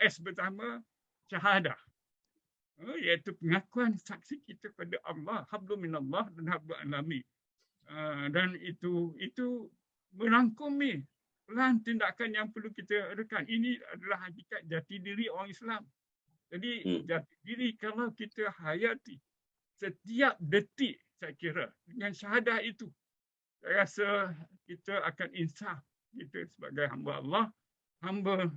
S pertama syahadah, iaitu pengakuan saksi kita pada Allah, hablum minallah dan hablum alami. Dan itu merangkumi pelan tindakan yang perlu kita adakan. Ini adalah hakikat jati diri orang Islam. Jadi jati diri kalau kita hayati setiap detik, saya kira dengan syahadah itu, saya rasa kita akan insaf kita sebagai hamba Allah, hamba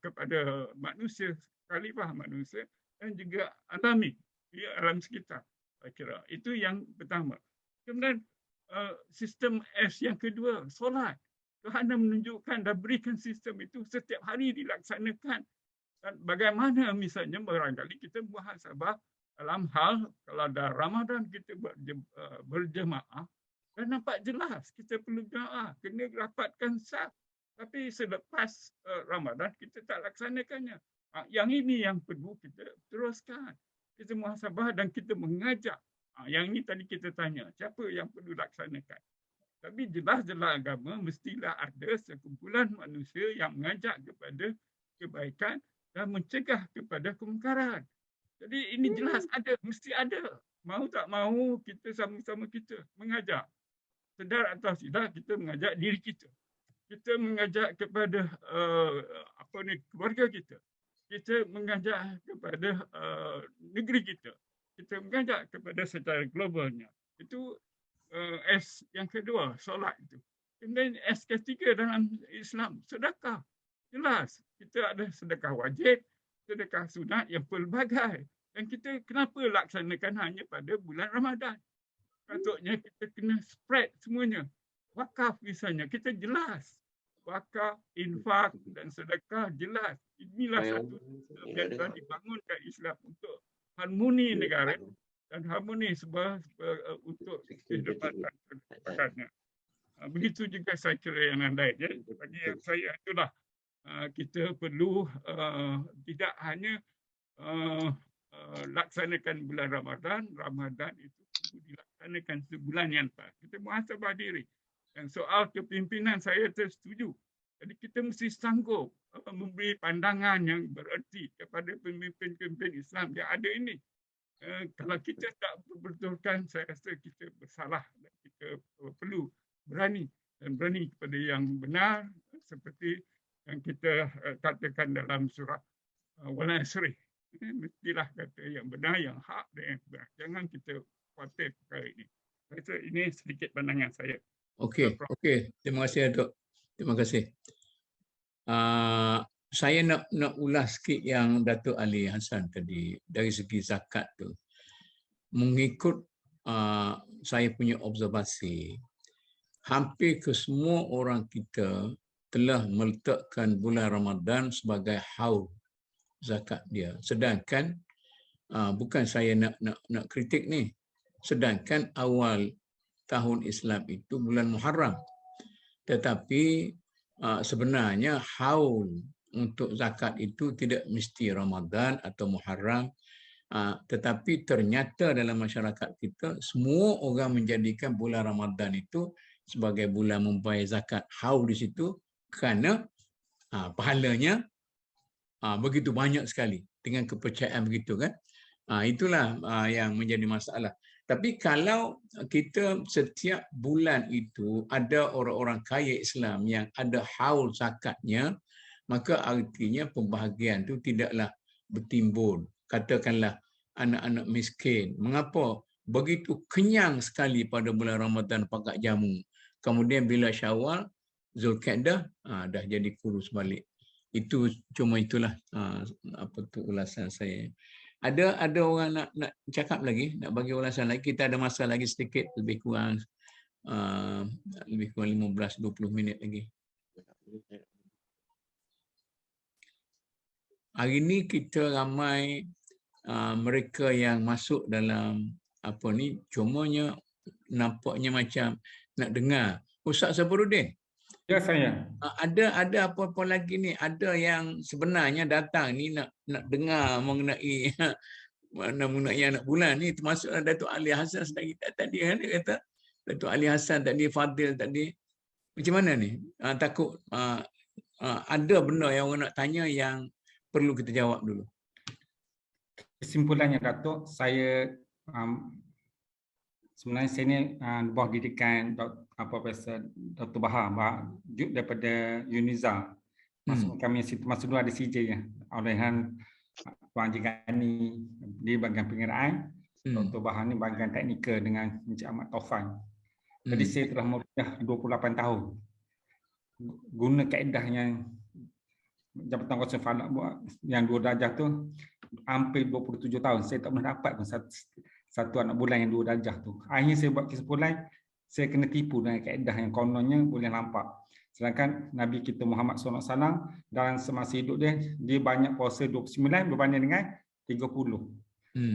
kepada manusia, khalifah manusia dan juga alami, alam sekitar. Saya kira itu yang pertama. Kemudian sistem S yang kedua, solat. Tuhan dah menunjukkan, dah berikan sistem itu setiap hari dilaksanakan. Dan bagaimana misalnya barangkali kita muhasabah dalam hal kalau dah Ramadan kita berjemaah dan nampak jelas kita perlu jemaah, kena rapatkan saf. Tapi selepas Ramadan kita tak laksanakannya. Yang ini yang perlu kita teruskan. Kita muhasabah dan kita mengajak. Yang ini tadi kita tanya, siapa yang perlu laksanakan? Tapi jelas-jelas agama mestilah ada sekumpulan manusia yang mengajak kepada kebaikan dan mencegah kepada kemungkaran. Jadi ini jelas ada, mesti ada. Mau tak mau kita sama-sama kita mengajak. Sedar atau tidak kita mengajak diri kita. Kita mengajak kepada keluarga kita. Kita mengajak kepada negeri kita. Kita mengajak kepada secara globalnya. Itu S yang kedua, solat itu. Kemudian S ketiga dalam Islam, sedekah. Jelas, kita ada sedekah wajib, sedekah sunat yang pelbagai. Dan kita kenapa laksanakan hanya pada bulan Ramadan? Patutnya kita kena spread semuanya. Wakaf misalnya, kita jelas. Wakaf, infak dan sedekah jelas. Inilah satu yang telah dibangunkan Islam untuk harmoni negara dan harmoni untuk kehidupan rakyatnya. Begitu juga saya kira yang lain. Ya. Bagi yang saya itulah kita perlu tidak hanya laksanakan bulan Ramadan itu perlu dilaksanakan sebulan yang lepas. Kita muhasabah diri. Dan soal kepimpinan saya setuju. Jadi kita mesti sanggup memberi pandangan yang bererti kepada pemimpin-pemimpin Islam yang ada ini. Kalau kita tak berbetulkan, saya rasa kita bersalah dan kita perlu berani kepada yang benar seperti yang kita katakan dalam surah Wal Asri. Mestilah kata yang benar, yang hak dan yang benar. Jangan kita khawatir perkara ini. Saya rasa ini sedikit pandangan saya. Okey. Terima kasih Datuk. Terima kasih. Saya nak ulas sikit yang Datuk Ali Hassan tadi dari segi zakat tu. Mengikut saya punya observasi, hampir kesemua orang kita telah meletakkan bulan Ramadan sebagai haul zakat dia. Sedangkan bukan saya nak kritik ni. Sedangkan awal tahun Islam itu bulan Muharram. Tetapi sebenarnya haul untuk zakat itu tidak mesti Ramadan atau Muharram. Tetapi ternyata dalam masyarakat kita, semua orang menjadikan bulan Ramadan itu sebagai bulan membayar zakat. Haul di situ kerana pahalanya begitu banyak sekali. Dengan kepercayaan begitu kan. Itulah yang menjadi masalah. Tapi kalau kita setiap bulan itu ada orang-orang kaya Islam yang ada haul zakatnya, maka artinya pembahagian itu tidaklah bertimbun. Katakanlah anak-anak miskin. Mengapa? Begitu kenyang sekali pada bulan Ramadan pakat jamu. Kemudian bila Syawal, Zulkaidah, dah jadi kurus balik. Itulah ulasan saya. Ada orang nak cakap lagi, nak bagi ulasan lagi. Kita ada masa lagi sedikit, lebih kurang 15-20 minit lagi. Hari ni kita ramai mereka yang masuk dalam apa ni, cumanya nampaknya macam nak dengar. Ustaz Safarudin. Ya, saya. Ada apa-apa lagi ni? Ada yang sebenarnya datang ni nak dengar mengenai anak bulan ni, termasuk Datuk Ali Hassan sedang kita tadi kan, dia kata Datuk Ali Hassan tadi, Fadil tadi. Macam mana ni? Takut ada benda yang orang nak tanya yang perlu kita jawab dulu. Kesimpulannya Datuk, saya sebenarnya saya ni bawah didikan Profesor Dr. Bahar daripada UNIZA. Masuk kami masa dulu ada CJ ya, olehan Tuan Haji Ghani di bahagian pengiraan, Dr. Bahar ni bahagian teknikal dengan Encik Ahmad Taufan. Jadi saya telah merudah 28 tahun guna kaedah yang Jabatan Kuasa Falak buat yang 2 darjah tu, hampir 27 tahun saya tak pernah dapat pun satu anak bulan yang 2 darjah tu. Akhirnya saya buat kesimpulan, saya kena tipu dengan kaedah yang kononnya boleh nampak. Sedangkan Nabi kita Muhammad SAW dalam semasa hidup dia banyak puasa 29 berbanding dengan 30.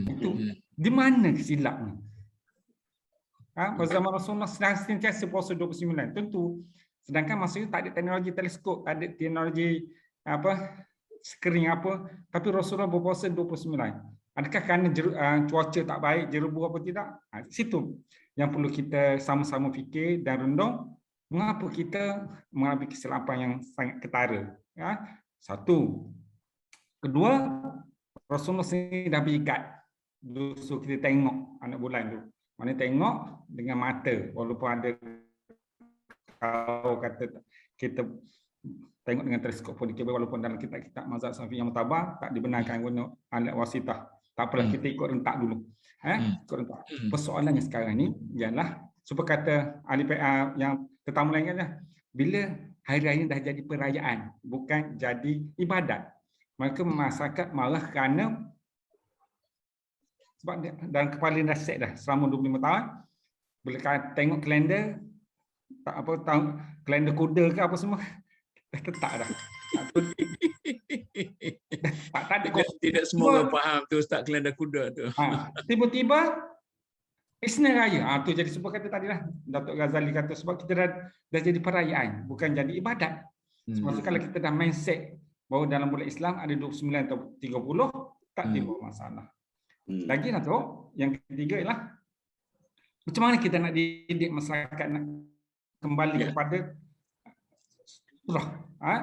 Itu di mana silapnya? Pada zaman Rasulullah sentiasa puasa 29. Tentu, sedangkan masa itu tak ada teknologi teleskop, tak ada teknologi screen apa, tapi Rasulullah berpuasa 29. Adakah kerana cuaca tak baik, jerebu apa tidak? Situ yang perlu kita sama-sama fikir dan renung. Mengapa kita mengalami kesilapan yang sangat ketara? Satu. Kedua, Rasulullah sendiri dah berikat. So kita tengok anak bulan tu. Mana tengok dengan mata, walaupun ada kalau kata kita tengok dengan teleskop pun dikira, walaupun dalam kitab-kitab mazhab Syafi'i yang mutabar tak dibenarkan guna alat wasitah. Tak apalah, kita ikut rentak dulu. Ikut rentak. Persoalannya sekarang ni ialah, supaya kata ahli PA yang tetamu lain kan, bila hari raya dah jadi perayaan, bukan jadi ibadat, maka masyarakat malah kerana sebab dalam kepala dah set dah selama 25 tahun, bila tengok kalender tak apa, kalender kuda ke apa semua dah tetap dah. Tidak semua orang faham tu Ustaz, kalender kuda tu. Tiba-tiba Isnin Raya. Tu jadi sebab kata tadi lah, Datuk Ghazali kata sebab kita dah jadi perayaan, bukan jadi ibadat. Maksudnya kalau kita dah mindset bahawa dalam bulan Islam ada 29 atau 30, tak timbul masalah. Lagi Datuk, yang ketiga ialah macam mana kita nak didik masyarakat nak kembali kepada surah.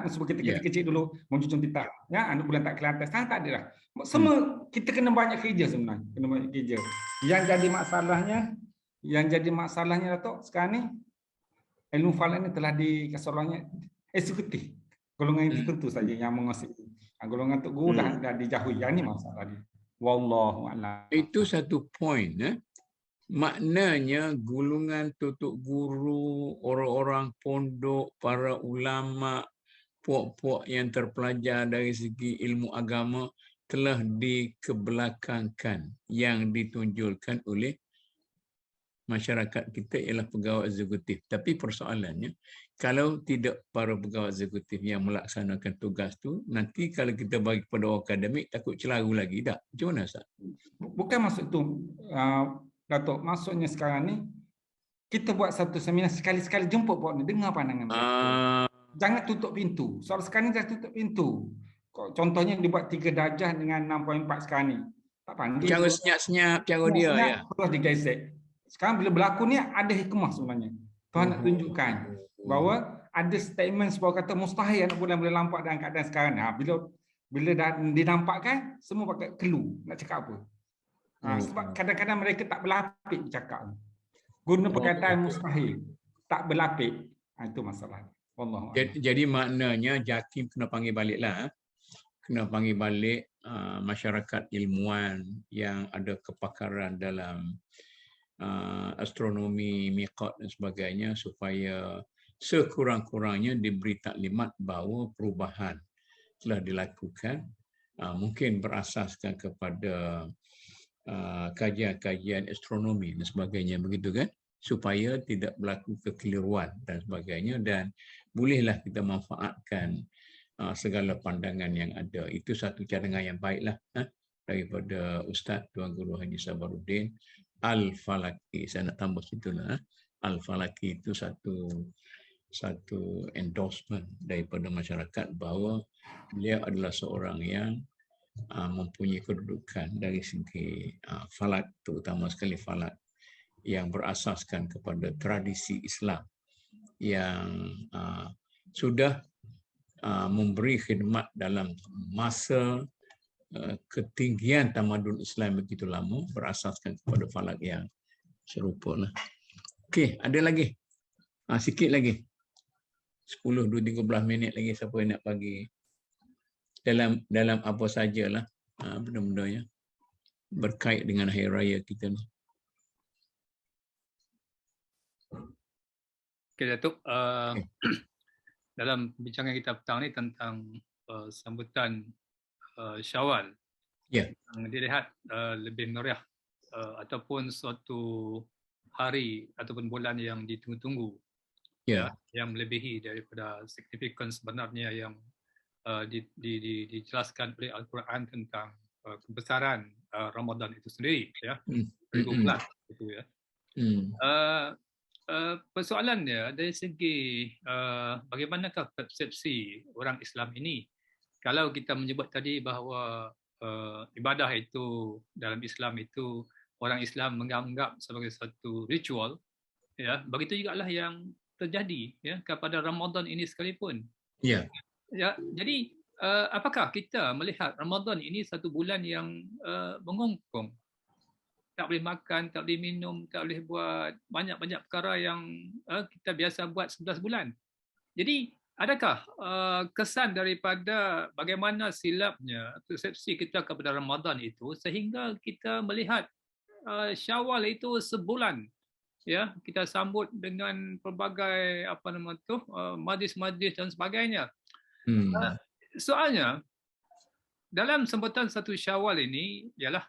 Sebab kita kecil-kecil dulu menjunjung titah. Anak bulan tak kelihatan. Sekarang tak ada dah. Semua kita kena banyak kerja sebenarnya. Kena banyak kerja. Yang jadi masalahnya Datuk, sekarang ni ilmu falak ni telah dikasih orangnya eksekutif. Golongan itu tentu saja yang menguasai. Golongan untuk guru dah dijauhi. Yang ni masalah dia. Wallahu a'lam. Itu satu poin. Maknanya golongan tutup guru, orang-orang pondok, para ulama, puak-puak yang terpelajar dari segi ilmu agama telah dikebelakangkan. Yang ditunjulkan oleh masyarakat kita ialah pegawai eksekutif. Tapi persoalannya, kalau tidak para pegawai eksekutif yang melaksanakan tugas tu, nanti kalau kita bagi kepada orang akademik, takut celaru lagi tak? Macam mana Ustaz? Bukan maksud tu, Datuk. Maksudnya sekarang ni, kita buat satu seminar, sekali-sekali jemput puak ni, dengar pandangan mereka. Jangan tutup pintu. Soal sekarang ni dah tutup pintu. Contohnya dibuat 3 darjah dengan 6.4 sekarang ni. Tak panggil. Cara senyap-senyap, cara dia. Ya. Terus digesek. Sekarang bila berlaku ni, ada hikmah sebenarnya. Tuhan nak tunjukkan bahawa ada statement sebab kata mustahil anak bulan boleh nampak dalam keadaan sekarang. Bila dah dinampakkan, semua pakai clue nak cakap apa. Sebab kadang-kadang mereka tak berlapik bercakap. Guna perkataan mustahil. Tak berlapik. Itu masalah. Jadi maknanya JAKIM kena panggil balik lah. Kena panggil balik masyarakat ilmuwan yang ada kepakaran dalam astronomi, miqat dan sebagainya, supaya sekurang-kurangnya diberi taklimat bahawa perubahan telah dilakukan mungkin berasaskan kepada kajian-kajian astronomi dan sebagainya, begitu kan, supaya tidak berlaku kekeliruan dan sebagainya, dan bolehlah kita manfaatkan segala pandangan yang ada. Itu satu cadangan yang baiklah daripada Ustaz Tuan Guru Haji Sabaruddin Al-Falaki. Saya nak tambah situlah. Al-Falaki itu satu endorsement daripada masyarakat bahawa beliau adalah seorang yang mempunyai kedudukan dari segi falak, terutama sekali falak yang berasaskan kepada tradisi Islam yang sudah memberi khidmat dalam masa ketinggian tamadun Islam begitu lama, berasaskan kepada falak yang serupa lah. Okey, ada lagi? Sikit lagi. 10, 13 minit lagi siapa yang nak bagi dalam apa sajalah benda-benda yang berkait dengan hari raya kita ni. Okey, Datuk. Dalam perbincangan kita petang ni tentang sambutan Syawal. Ya. Yang dilihat lebih meriah ataupun suatu hari ataupun bulan yang ditunggu-tunggu. Ya. Yang melebihi daripada signifikan sebenarnya yang dijelaskan oleh Al-Quran tentang kebesaran Ramadan itu sendiri, ya. 12 itu, ya. Persoalannya dari segi bagaimanakah persepsi orang Islam ini, kalau kita menyebut tadi bahawa ibadah itu dalam Islam itu orang Islam menganggap sebagai satu ritual, ya, begitu jugalah yang terjadi, ya, kepada Ramadan ini sekalipun. Ya. Ya, jadi apakah kita melihat Ramadan ini satu bulan yang mengongkong? Tak boleh makan, tak boleh minum, tak boleh buat banyak-banyak perkara yang kita biasa buat 11 bulan. Jadi, adakah kesan daripada bagaimana silapnya persepsi kita kepada Ramadan itu sehingga kita melihat Syawal itu sebulan, ya, kita sambut dengan pelbagai majlis-majlis dan sebagainya. Soalnya dalam sambutan satu Syawal ini ialah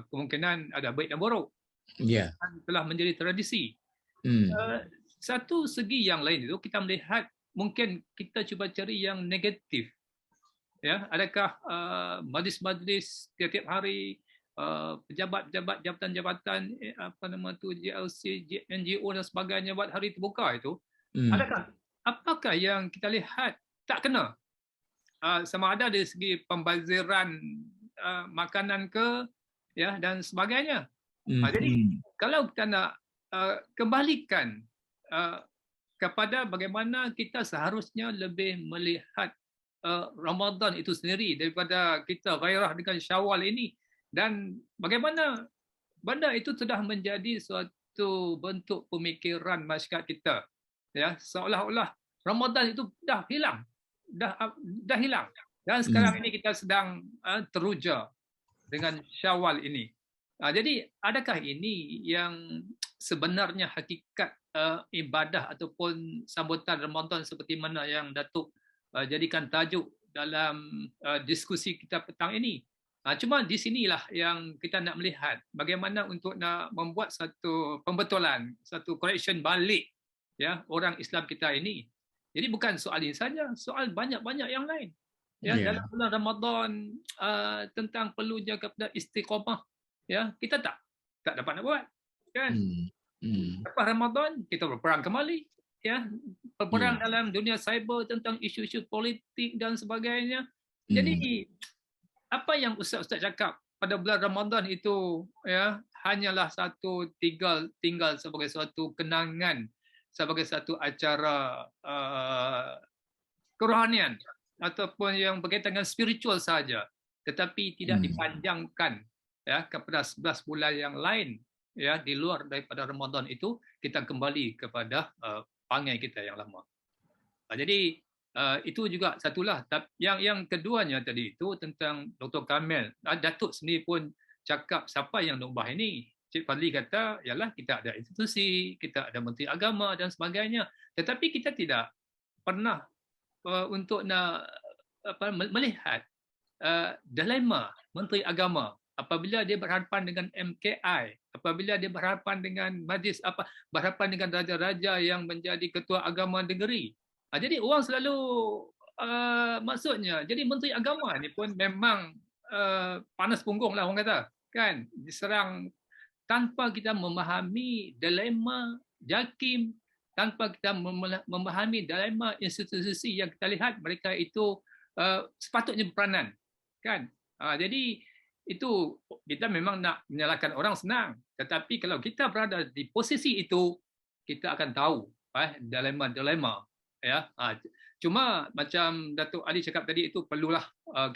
kemungkinan ada baik dan buruk. Ya. Telah menjadi tradisi. Satu segi yang lain itu kita melihat mungkin kita cuba cari yang negatif. Ya, adakah majlis-majlis tiap-tiap hari, pejabat-pejabat jabatan-jabatan GLC, NGO dan sebagainya buat hari terbuka itu, apakah yang kita lihat tak kena? Sama ada dari segi pembaziran makanan ke, ya, dan sebagainya. Jadi kalau kita nak kembalikan kepada bagaimana kita seharusnya lebih melihat Ramadan itu sendiri daripada kita gairah dengan Syawal ini, dan bagaimana benda itu sudah menjadi suatu bentuk pemikiran masyarakat kita, ya, seolah-olah Ramadan itu dah hilang. Dah hilang. Dan sekarang ini kita sedang teruja dengan Syawal ini. Jadi adakah ini yang sebenarnya hakikat ibadah ataupun sambutan Ramadan seperti mana yang Datuk jadikan tajuk dalam diskusi kita petang ini? Cuma di sinilah yang kita nak melihat bagaimana untuk nak membuat satu pembetulan, satu correction balik, ya, orang Islam kita ini. Jadi bukan soal ini saja, soal banyak-banyak yang lain. Ya, dalam bulan Ramadan tentang perlunya kepada istiqamah, ya, kita tak dapat nak buat, kan? Lepas Ramadan kita berperang kembali, ya, berperang dalam dunia cyber tentang isu-isu politik dan sebagainya. Jadi apa yang ustaz-ustaz cakap pada bulan Ramadan itu, ya, hanyalah satu tinggal sebagai suatu kenangan, sebagai satu acara kerohanian ataupun yang berkaitan dengan spiritual saja, tetapi tidak dipanjangkan, ya, kepada 11 bulan yang lain, ya, di luar daripada Ramadan itu, kita kembali kepada pangai kita yang lama. Jadi itu juga satulah. Yang keduanya tadi itu tentang Dr. Kamil. Datuk sendiri pun cakap siapa yang nak ubah ini. Cik Fadli kata, yalah, kita ada institusi, kita ada menteri agama dan sebagainya. Tetapi kita tidak pernah untuk nak melihat dilema Menteri Agama apabila dia berhadapan dengan MKI, apabila dia berhadapan dengan majlis berhadapan dengan raja-raja yang menjadi ketua agama negeri. Jadi orang selalu maksudnya jadi Menteri Agama ni pun memang panas punggung lah orang kata, kan, diserang tanpa kita memahami dilema JAKIM, tanpa kita memahami dilema institusi yang kita lihat mereka itu sepatutnya berperanan, kan. Jadi itu kita memang nak menyalahkan orang senang, tetapi kalau kita berada di posisi itu kita akan tahu dilema-dilema, ya. Cuma macam Datuk Ali cakap tadi, itu perlulah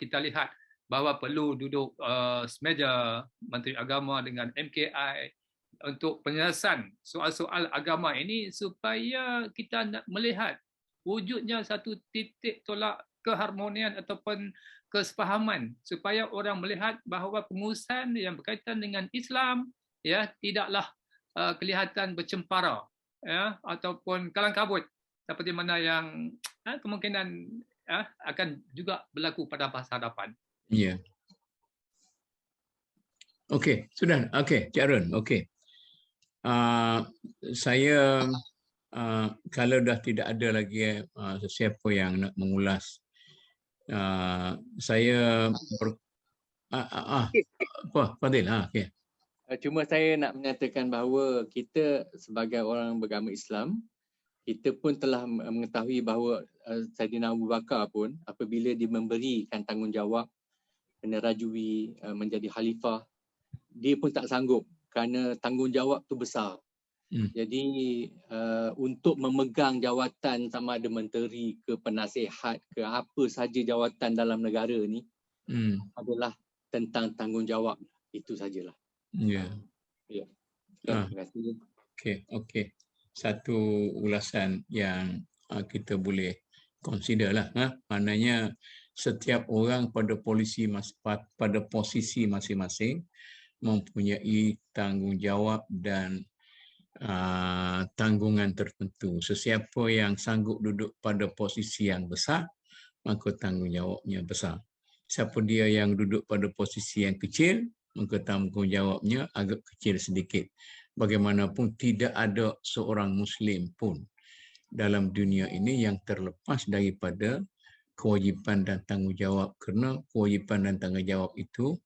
kita lihat bahawa perlu duduk semeja Menteri Agama dengan MKI untuk penyelesaian soal-soal agama ini supaya kita nak melihat wujudnya satu titik tolak keharmonian ataupun kesepahaman, supaya orang melihat bahawa pengurusan yang berkaitan dengan Islam ya tidaklah kelihatan bercempara, ya, ataupun kalang kabut seperti mana yang kemungkinan akan juga berlaku pada masa hadapan. Ya. Okey, sudah. Okey, Cik Arun. Okey. Saya kalau dah tidak ada lagi sesiapa yang nak mengulas, saya apa Fadil? Okey. Cuma saya nak menyatakan bahawa kita sebagai orang beragama Islam, kita pun telah mengetahui bahawa Saidina Abu Bakar pun apabila dia memberikan tanggungjawab menerajui menjadi khalifah, dia pun tak sanggup kerana tanggungjawab tu besar. Jadi untuk memegang jawatan sama ada menteri ke penasihat ke apa saja jawatan dalam negara ni adalah tentang tanggungjawab. Itu sajalah. Ya. Ya. Terima kasih. Okey. Satu ulasan yang kita boleh consider lah. Maknanya setiap orang pada posisi masing-masing mempunyai tanggungjawab dan tanggungan tertentu. Sesiapa yang sanggup duduk pada posisi yang besar, maka tanggungjawabnya besar. Siapa dia yang duduk pada posisi yang kecil, maka tanggungjawabnya agak kecil sedikit. Bagaimanapun tidak ada seorang Muslim pun dalam dunia ini yang terlepas daripada kewajipan dan tanggungjawab, kerana kewajipan dan tanggungjawab itu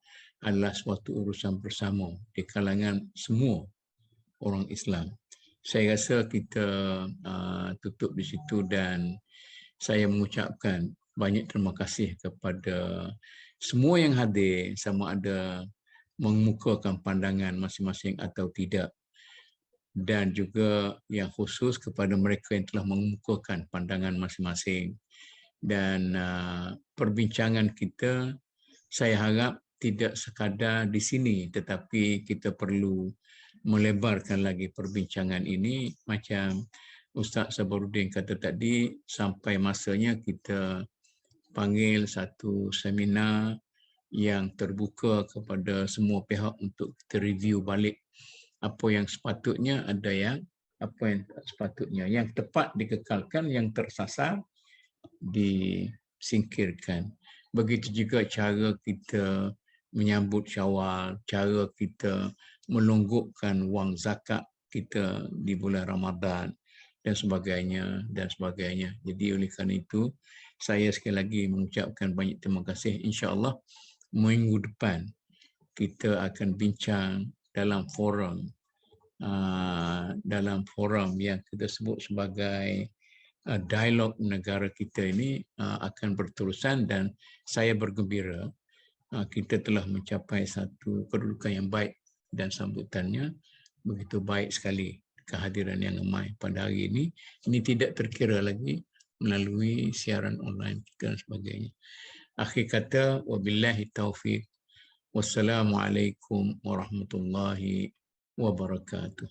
adalah suatu urusan bersama di kalangan semua orang Islam. Saya rasa kita tutup di situ dan saya mengucapkan banyak terima kasih kepada semua yang hadir, sama ada mengemukakan pandangan masing-masing atau tidak, dan juga yang khusus kepada mereka yang telah mengemukakan pandangan masing-masing. Dan perbincangan kita, saya harap tidak sekadar di sini, tetapi kita perlu melebarkan lagi perbincangan ini. Macam Ustaz Sabaruddin kata tadi, sampai masanya kita panggil satu seminar yang terbuka kepada semua pihak untuk kita review balik apa yang sepatutnya ada, yang apa yang tak sepatutnya, yang tepat dikekalkan, yang tersasar disingkirkan. Begitu juga cara kita menyambut Syawal, cara kita melonggokkan wang zakat kita di bulan Ramadan dan sebagainya dan sebagainya. Jadi oleh kerana itu saya sekali lagi mengucapkan banyak terima kasih. InsyaAllah minggu depan kita akan bincang dalam forum yang kita sebut sebagai dialog negara kita ini akan berterusan, dan saya bergembira kita telah mencapai satu kedudukan yang baik dan sambutannya begitu baik sekali. Kehadiran yang ramai pada hari ini tidak terkira lagi melalui siaran online dan sebagainya. Akhir kata, wabillahi taufiq. Wassalamualaikum warahmatullahi wabarakatuh.